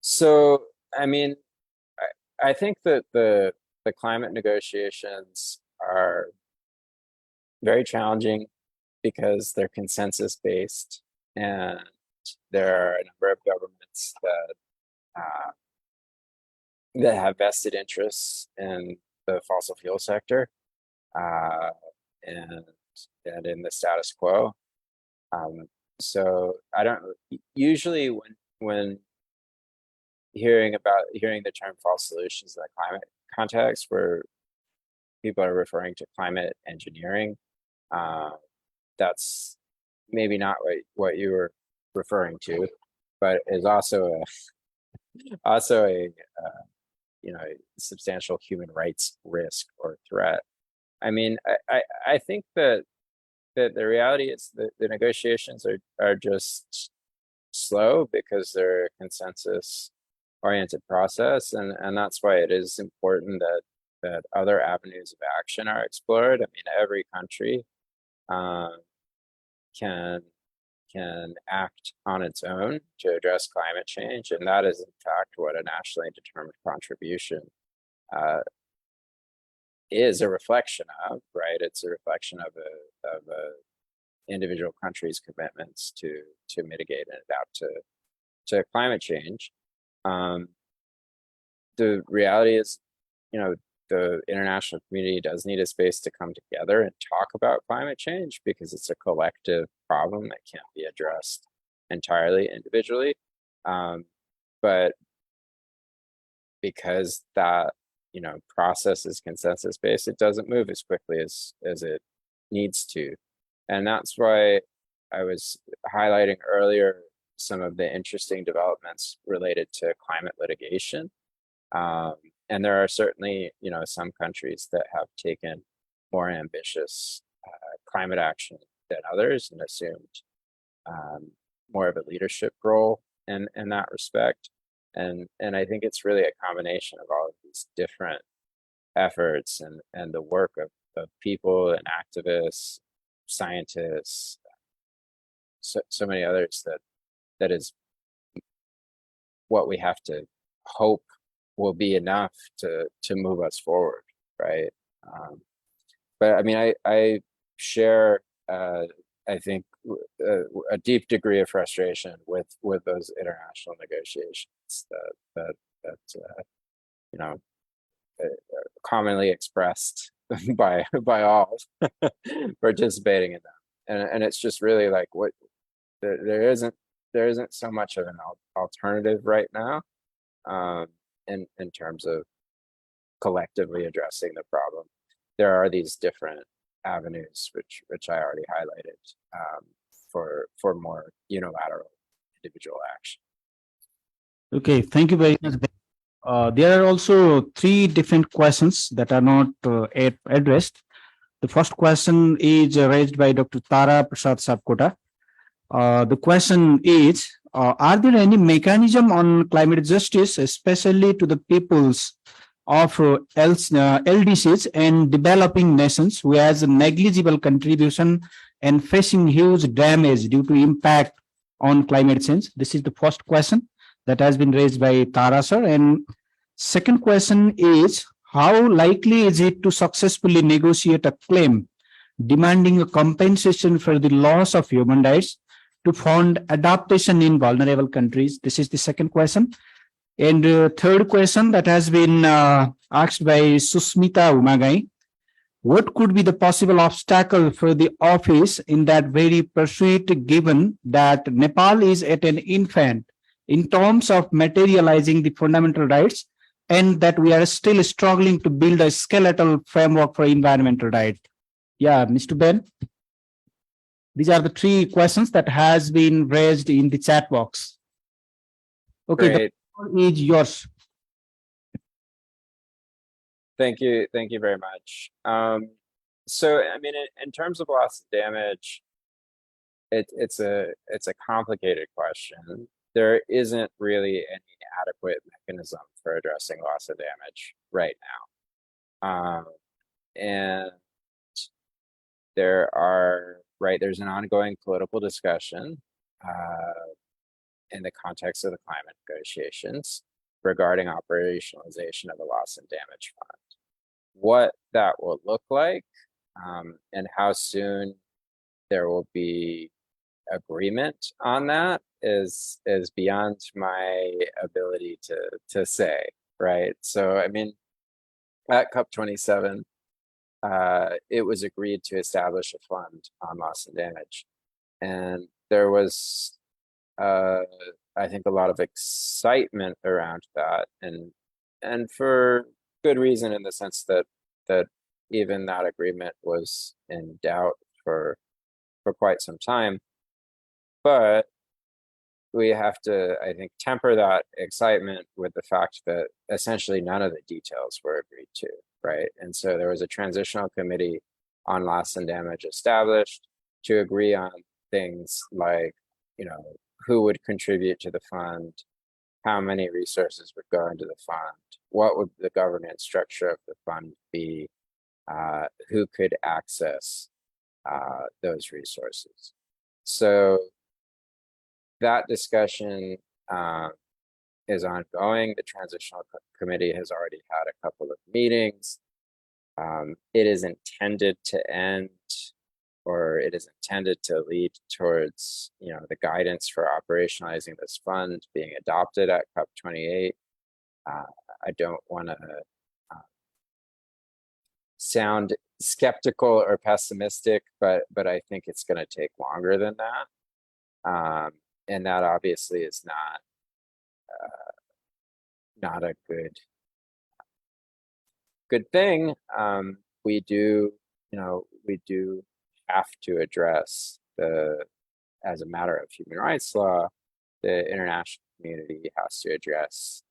So, I mean, I think that the climate negotiations are very challenging because they're consensus based, and there are a number of governments that have vested interests in the fossil fuel sector, and in the status quo. So I don't usually when hearing the term false solutions in the climate context, where people are referring to climate engineering, that's maybe not what you were referring to, but is also a substantial human rights risk or threat. I mean, I think that the reality is that the negotiations are just slow because they're a consensus oriented process, and that's why it is important that other avenues of action are explored. I mean, every country can act on its own to address climate change, and that is in fact what a nationally determined contribution is a reflection of, right? It's a reflection of a individual country's commitments to mitigate and adapt to climate change. The reality is, the international community does need a space to come together and talk about climate change because it's a collective problem that can't be addressed entirely individually. But because that, process is consensus based, it doesn't move as quickly as it needs to. And that's why I was highlighting earlier some of the interesting developments related to climate litigation. And there are certainly, some countries that have taken more ambitious climate action than others and assumed more of a leadership role in that respect. And I think it's really a combination of all of these different efforts and the work of people and activists, scientists, so many others that is what we have to hope will be enough to move us forward, right? But I mean, I share, I think, a deep degree of frustration with those international negotiations that commonly expressed by all participating in them, and it's just really like there isn't so much of an alternative right now, in terms of collectively addressing the problem. There are these different avenues which I already highlighted, for more unilateral individual action. Okay, thank you very much. There are also three different questions that are not yet addressed. The first question is raised by Dr. Tara Prasad Sapkota. The question is, are there any mechanism on climate justice, especially to the peoples of LDCs and developing nations who has a negligible contribution and facing huge damage due to impact on climate change? This is the first question that has been raised by Tara sir. And second question is, how likely is it to successfully negotiate a claim demanding a compensation for the loss of human rights to fund adaptation in vulnerable countries? This is the second question. And the third question that has been asked by Susmita Umagai: what could be the possible obstacle for the office in that very pursuit, given that Nepal is at an infant in terms of materializing the fundamental rights, and that we are still struggling to build a skeletal framework for environmental rights? Yeah, Mr. Ben. These are the three questions that has been raised in the chat box. Okay, the Great. floor is yours. Thank you. Thank you very much. So, I mean, in terms of loss of damage, it's a complicated question. There isn't really any adequate mechanism for addressing loss of damage right now. And there's an ongoing political discussion in the context of the climate negotiations regarding operationalization of the loss and damage fund. What that will look like and how soon there will be agreement on that is beyond my ability to say, right? So, I mean, at COP27, it was agreed to establish a fund on loss and damage. And there was, I think, a lot of excitement around that, and for good reason, in the sense that even that agreement was in doubt for quite some time. But we have to, I think, temper that excitement with the fact that essentially none of the details were agreed to, right? And so there was a transitional committee on loss and damage established to agree on things like, who would contribute to the fund, how many resources would go into the fund, what would the governance structure of the fund be, who could access those resources. So that discussion is ongoing. The transitional committee has already had a couple of meetings. It is intended to end, or it is intended to lead towards, the guidance for operationalizing this fund being adopted at COP28. I don't want to sound skeptical or pessimistic, but I think it's going to take longer than that. And that obviously is not a good thing. We do have to address as a matter of human rights law, the international community has to address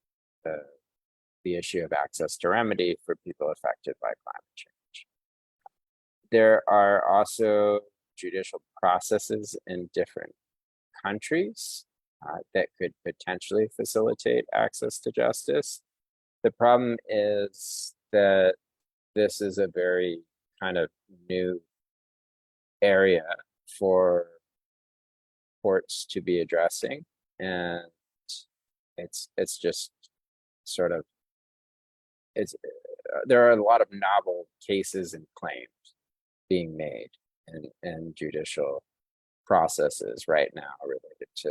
the issue of access to remedy for people affected by climate change. There are also judicial processes in different countries that could potentially facilitate access to justice. The problem is that this is a very kind of new area for courts to be addressing, and it's just sort of there are a lot of novel cases and claims being made in judicial processes right now related to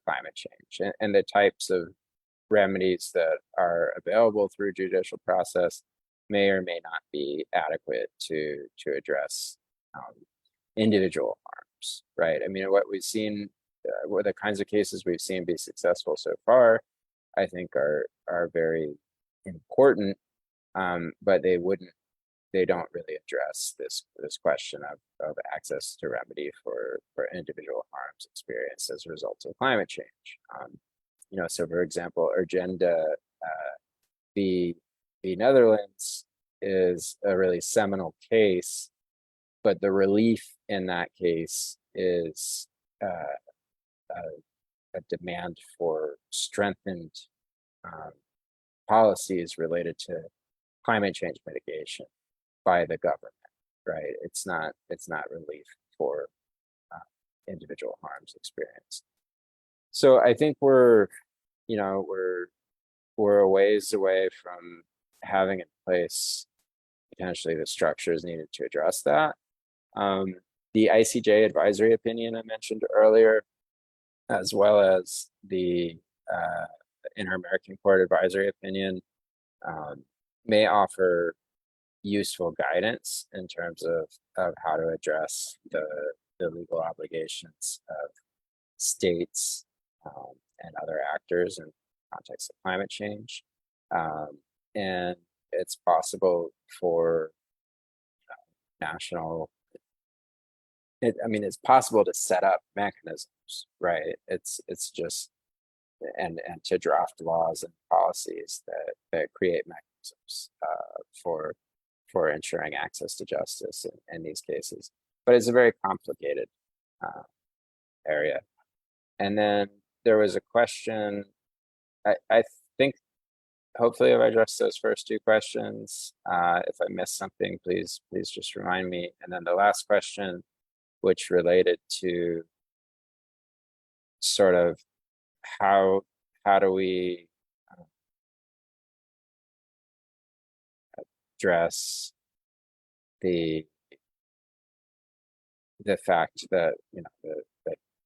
climate change, and the types of remedies that are available through judicial process may or may not be adequate to address individual harms, right? I mean, what we've seen, what the kinds of cases we've seen be successful so far, I think are very important, but they don't really address this question of access to remedy for individual harms experienced as a result of climate change. So for example, Urgenda v. Netherlands is a really seminal case, but the relief in that case is a demand for strengthened policies related to climate change mitigation by the government, right? It's not relief for individual harms experienced. So I think we're a ways away from having in place potentially the structures needed to address that. The ICJ advisory opinion I mentioned earlier, as well as the Inter-American Court advisory opinion, may offer useful guidance in terms of how to address the legal obligations of states and other actors in the context of climate change. And it's possible for national I mean, it's possible to set up mechanisms, right? It's just and to draft laws and policies that create mechanisms for ensuring access to justice in these cases. But it's a very complicated area. And then there was a question. I think hopefully I've addressed those first two questions. If I missed something, please just remind me. And then the last question, which related to sort of how do we address the fact that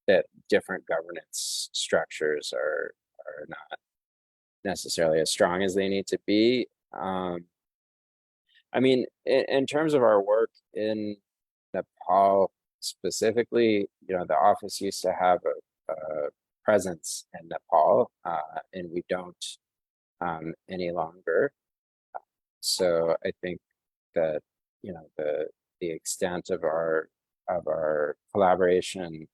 that different governance structures are not necessarily as strong as they need to be. I mean, in terms of our work in Nepal specifically, the office used to have a presence in Nepal, and we don't any longer. So I think that the extent of our collaboration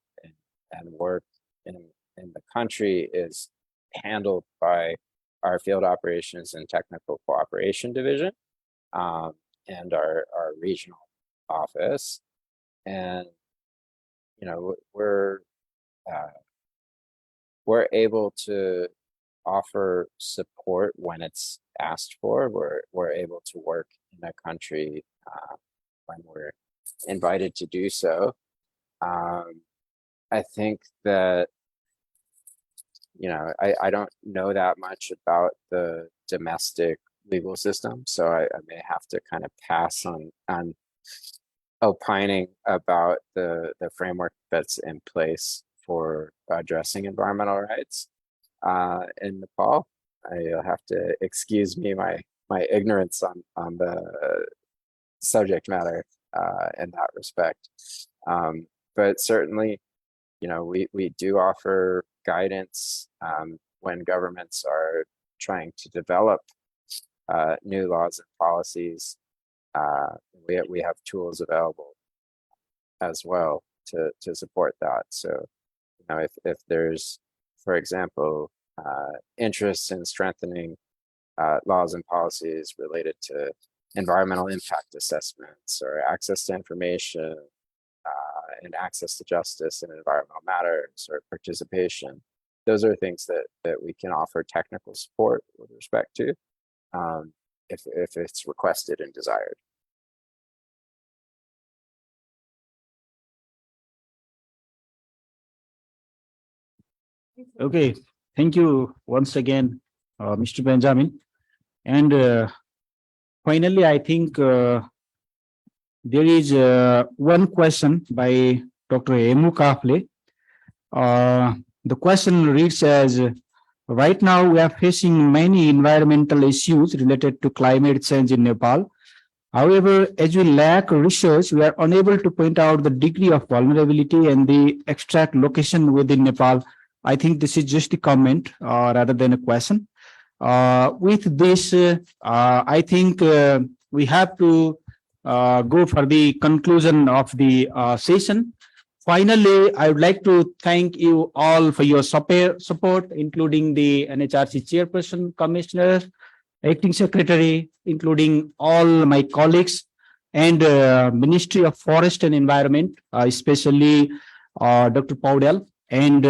and work in the country is handled by our field operations and technical cooperation division, and our regional office. And we're able to offer support when it's asked for. We're able to work in a country when we're invited to do so. I think that I don't know that much about the domestic legal system, so I may have to kind of pass on opining about the framework that's in place for addressing environmental rights in Nepal. You'll have to excuse me my ignorance on the subject matter in that respect. But certainly, we do offer guidance when governments are trying to develop new laws and policies. We have tools available as well to support that. So, if there's, for example, interest in strengthening laws and policies related to environmental impact assessments or access to information and access to justice in environmental matters or participation, those are things that we can offer technical support with respect to if it's requested and desired. Okay, thank you once again, Mr. Benjamin. And finally, I think there is one question by Dr. Emu Kafle. The question reads as, right now we are facing many environmental issues related to climate change in Nepal. However, as we lack research, we are unable to point out the degree of vulnerability and the exact location within Nepal. I think this is just a comment rather than a question. With this, I think we have to go for the conclusion of the session. Finally, I would like to thank you all for your support, including the NHRC chairperson, commissioner, acting secretary, including all my colleagues, and Ministry of Forest and Environment, especially Dr. Paudel and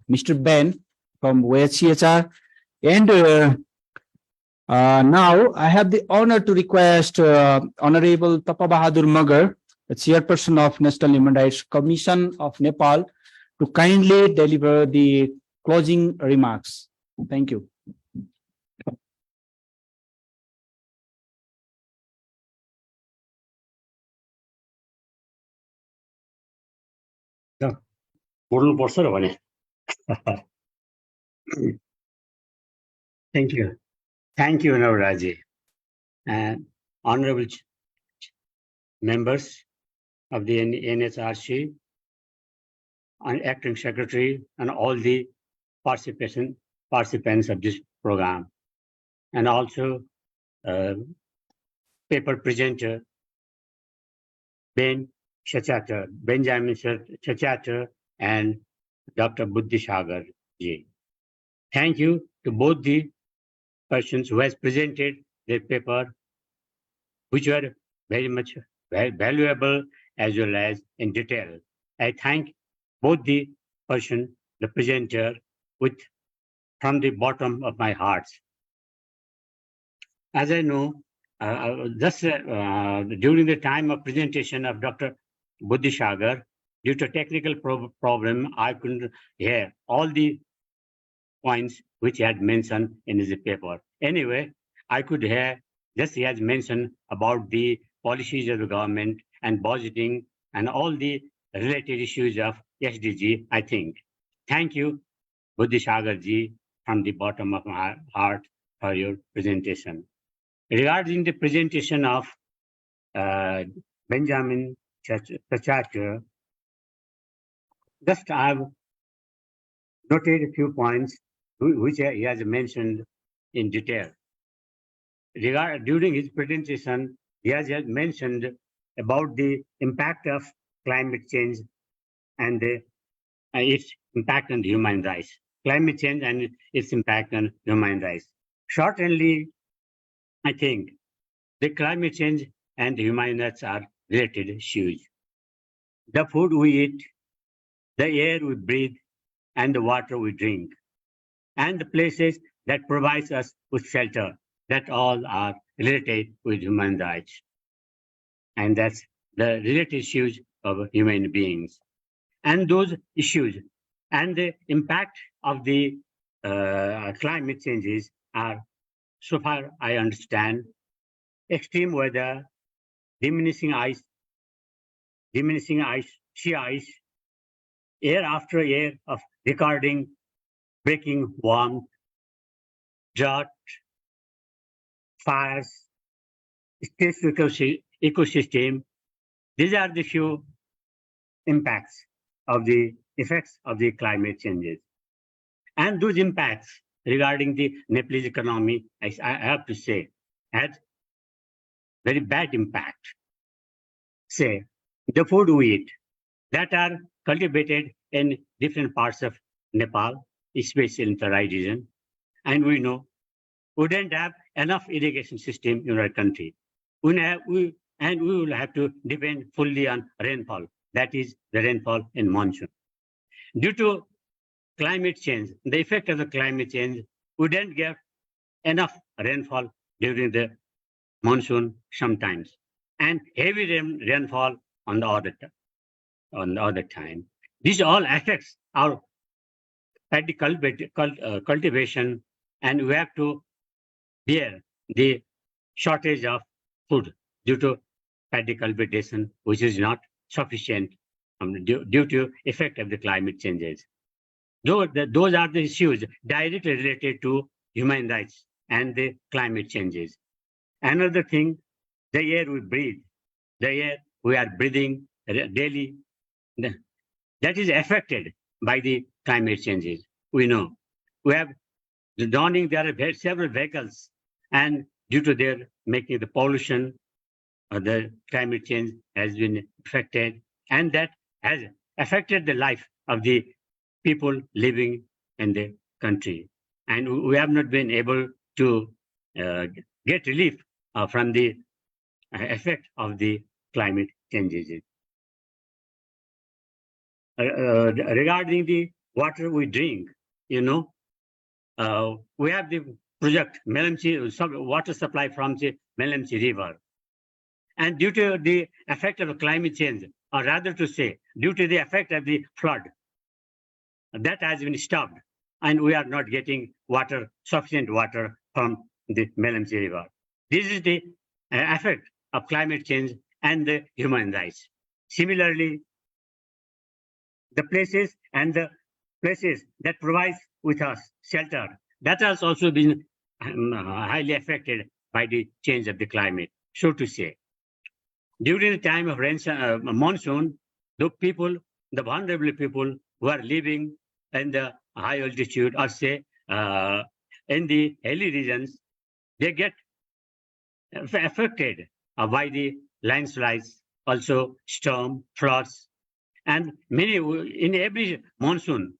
Mr. Ben from OHCHR. And now I have the honor to request Honorable Tapa Bahadur Magar, the chairperson of National Human Rights Commission of Nepal, to kindly deliver the closing remarks. Thank you. Thank you. Thank you, Navraji. And honorable members of the NHRC, and acting secretary, and all the participants of this program, and also paper presenter Ben Shachatra, Benjamin Shachatra, and Dr. Buddhishagar ji. Thank you to both the persons who has presented their paper, which were very much valuable as well as in detail. I thank both the person, the presenter, with from the bottom of my heart. As I know, during the time of presentation of Dr. Buddhishagar, due to technical problem, I couldn't hear all the points which he had mentioned in his paper. Anyway, I could hear just he has mentioned about the policies of the government and budgeting and all the related issues of SDG, I think. Thank you, Buddhishagar ji, from the bottom of my heart for your presentation. Regarding the presentation of Benjamin Shachatra, just I have noted a few points which he has mentioned in detail. During his presentation, he has mentioned about the impact of climate change and its impact on human rights. Climate change and its impact on human rights. Certainly, I think the climate change and human rights are related issues. The food we eat, the air we breathe, and the water we drink, and the places that provides us with shelter, that all are related with human rights. And that's the related issues of human beings. And those issues and the impact of the climate changes are, so far I understand, extreme weather, diminishing sea ice, year after year of recording breaking warmth, drought, fires, stressed ecosystem. These are the few impacts of the effects of the climate changes. And those impacts regarding the Nepalese economy, I have to say, had very bad impact. Say, the food we eat that are cultivated in different parts of Nepal, especially in Terai region, and we know we don't have enough irrigation system in our country. We will have to depend fully on rainfall, that is the rainfall in monsoon. Due to climate change, the effect of the climate change, we don't get enough rainfall during the monsoon sometimes, and heavy rainfall on the other time. This all affects our paddy cultivation, and we have to bear the shortage of food due to paddy cultivation, which is not sufficient due to effect of the climate changes. Those are the issues directly related to human rights and the climate changes. Another thing, the air we breathe, the air we are breathing daily, that is affected by the climate changes. We know we have the dawning, there are several vehicles, and due to their making the pollution, the climate change has been affected, and that has affected the life of the people living in the country. And we have not been able to get relief from the effect of the climate changes. Regarding the water we drink, we have the project water supply from the Melamchi River. And due to the effect of climate change, or rather to say, due to the effect of the flood, that has been stopped, and we are not getting sufficient water from the Melamchi River. This is the effect of climate change and the human rights. Similarly, the places that provide with us shelter, that has also been highly affected by the change of the climate, so to say. During the time of monsoon, the vulnerable people who are living in the high altitude, or say in the hilly regions, they get affected by the landslides also storm, floods, and many in every monsoon.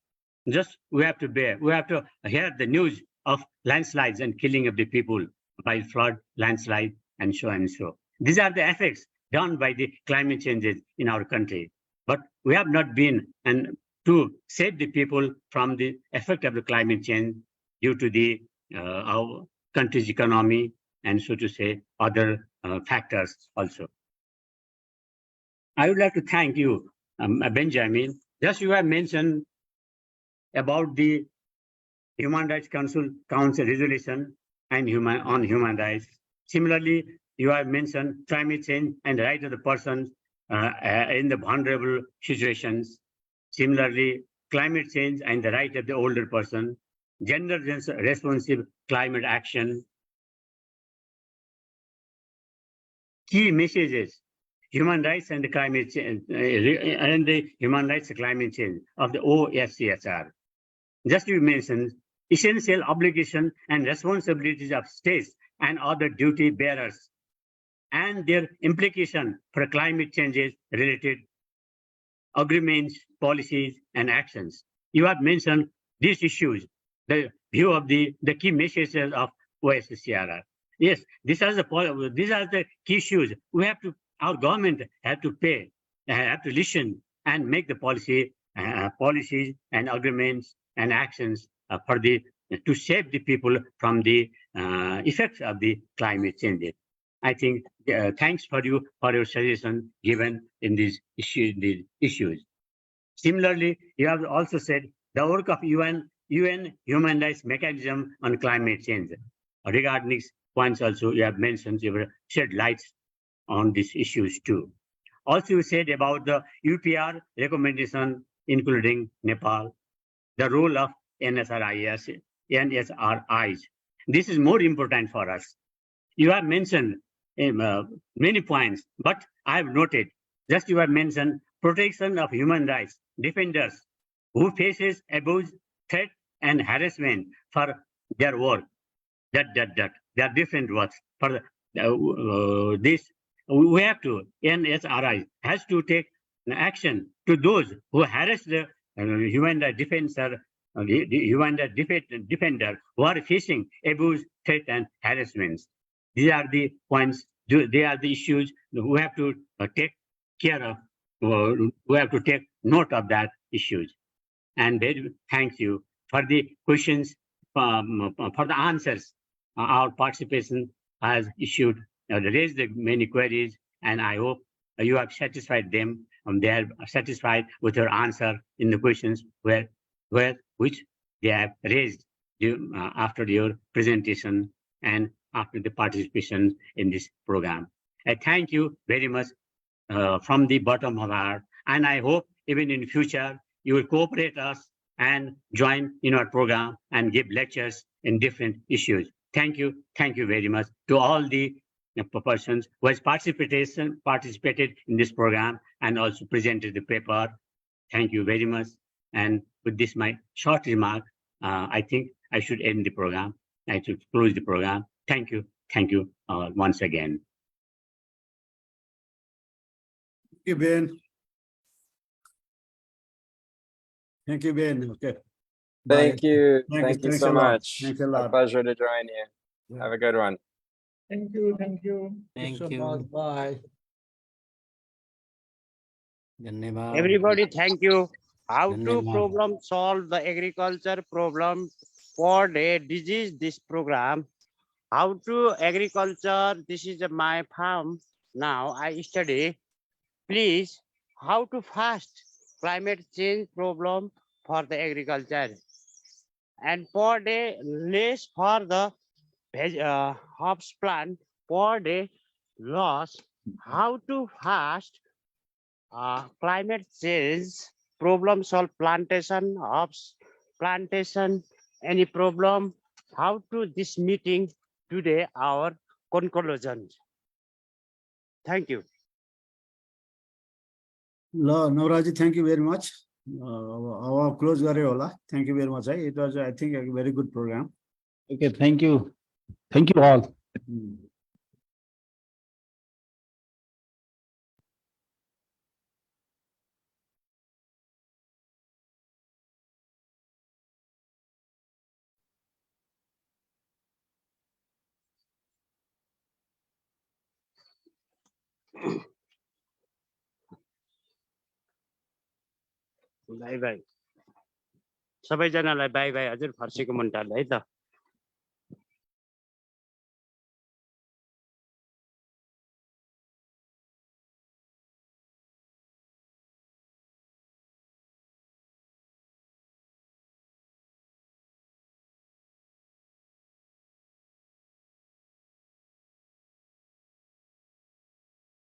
Just we have to bear. We have to hear the news of landslides and killing of the people by flood, landslide, and so and so. These are the effects done by the climate changes in our country. But we have not been and to save the people from the effect of the climate change due to the our country's economy and so to say other factors also. I would like to thank you, Benjamin. Just you have mentioned about the Human Rights Council resolution and human rights. Similarly, you have mentioned climate change and the right of the persons in the vulnerable situations. Similarly, climate change and the right of the older person, gender responsive climate action. Key messages: human rights and the climate change and the human rights and climate change of the OSCHR. Just you mentioned essential obligation and responsibilities of states and other duty bearers and their implication for climate changes related agreements, policies, and actions. You have mentioned these issues, the view of the key messages of OSCR. Yes, these are the key issues. We have to, our government have to pay, have to listen and make the policies and agreements and actions for to save the people from the effects of the climate change. I think thanks for your suggestion given in these issues. Similarly, you have also said the work of UN human rights mechanism on climate change. Regarding these points also you have mentioned, you have shed lights on these issues too. Also you said about the UPR recommendation including Nepal, the role of NSRIs. This is more important for us. You have mentioned many points, but I have noted, just you have mentioned protection of human rights defenders who faces abuse, threat, and harassment for their work. There are different works. For this, we have to, NSRI has to take action to those who harass the human rights defender who are facing abuse, threat, and harassments. These are the points, they are the issues we have to take care of. We have to take note of that issues. And very thank you for the questions, for the answers. Our participation has raised many queries, and I hope you have satisfied them. They are satisfied with your answer in the questions which they have raised after your presentation and after the participation in this program. I thank you very much from the bottom of our heart, and I hope even in future you will cooperate us and join in our program and give lectures in different issues. Thank you very much to all the persons who has participated in this program and also presented the paper. Thank you very much. And with this, my short remark, I think I should end the program. I should close the program. Thank you once again. Thank you, Ben. Thank you, Ben. Okay. Thank Bye. you. Thank you. Thank you Thanks so a lot. much. Thanks a My lot. pleasure to join you. Yeah. Have a good one. Thank you. Thank you. Thank so you. much. Bye. Dhanyavad. Everybody, thank you. How to Dhanyavad. problem solve the agriculture problem for the disease this program. How to agriculture, this is my farm. Now I study. Please, how to fast climate change problem for the agriculture. And for the less for the hops plant for the loss, how to fast climate change problem solve plantation hops plantation any problem, how to this meeting today our conclusion. Thank you. Navraji, thank you very much. Our close gare hola. Thank you very much. It was, I think, a very good program. Okay, thank you. Thank you all. Hmm. By by सबैजनालाई by by हजुर फर्सीको मुन्टाले है त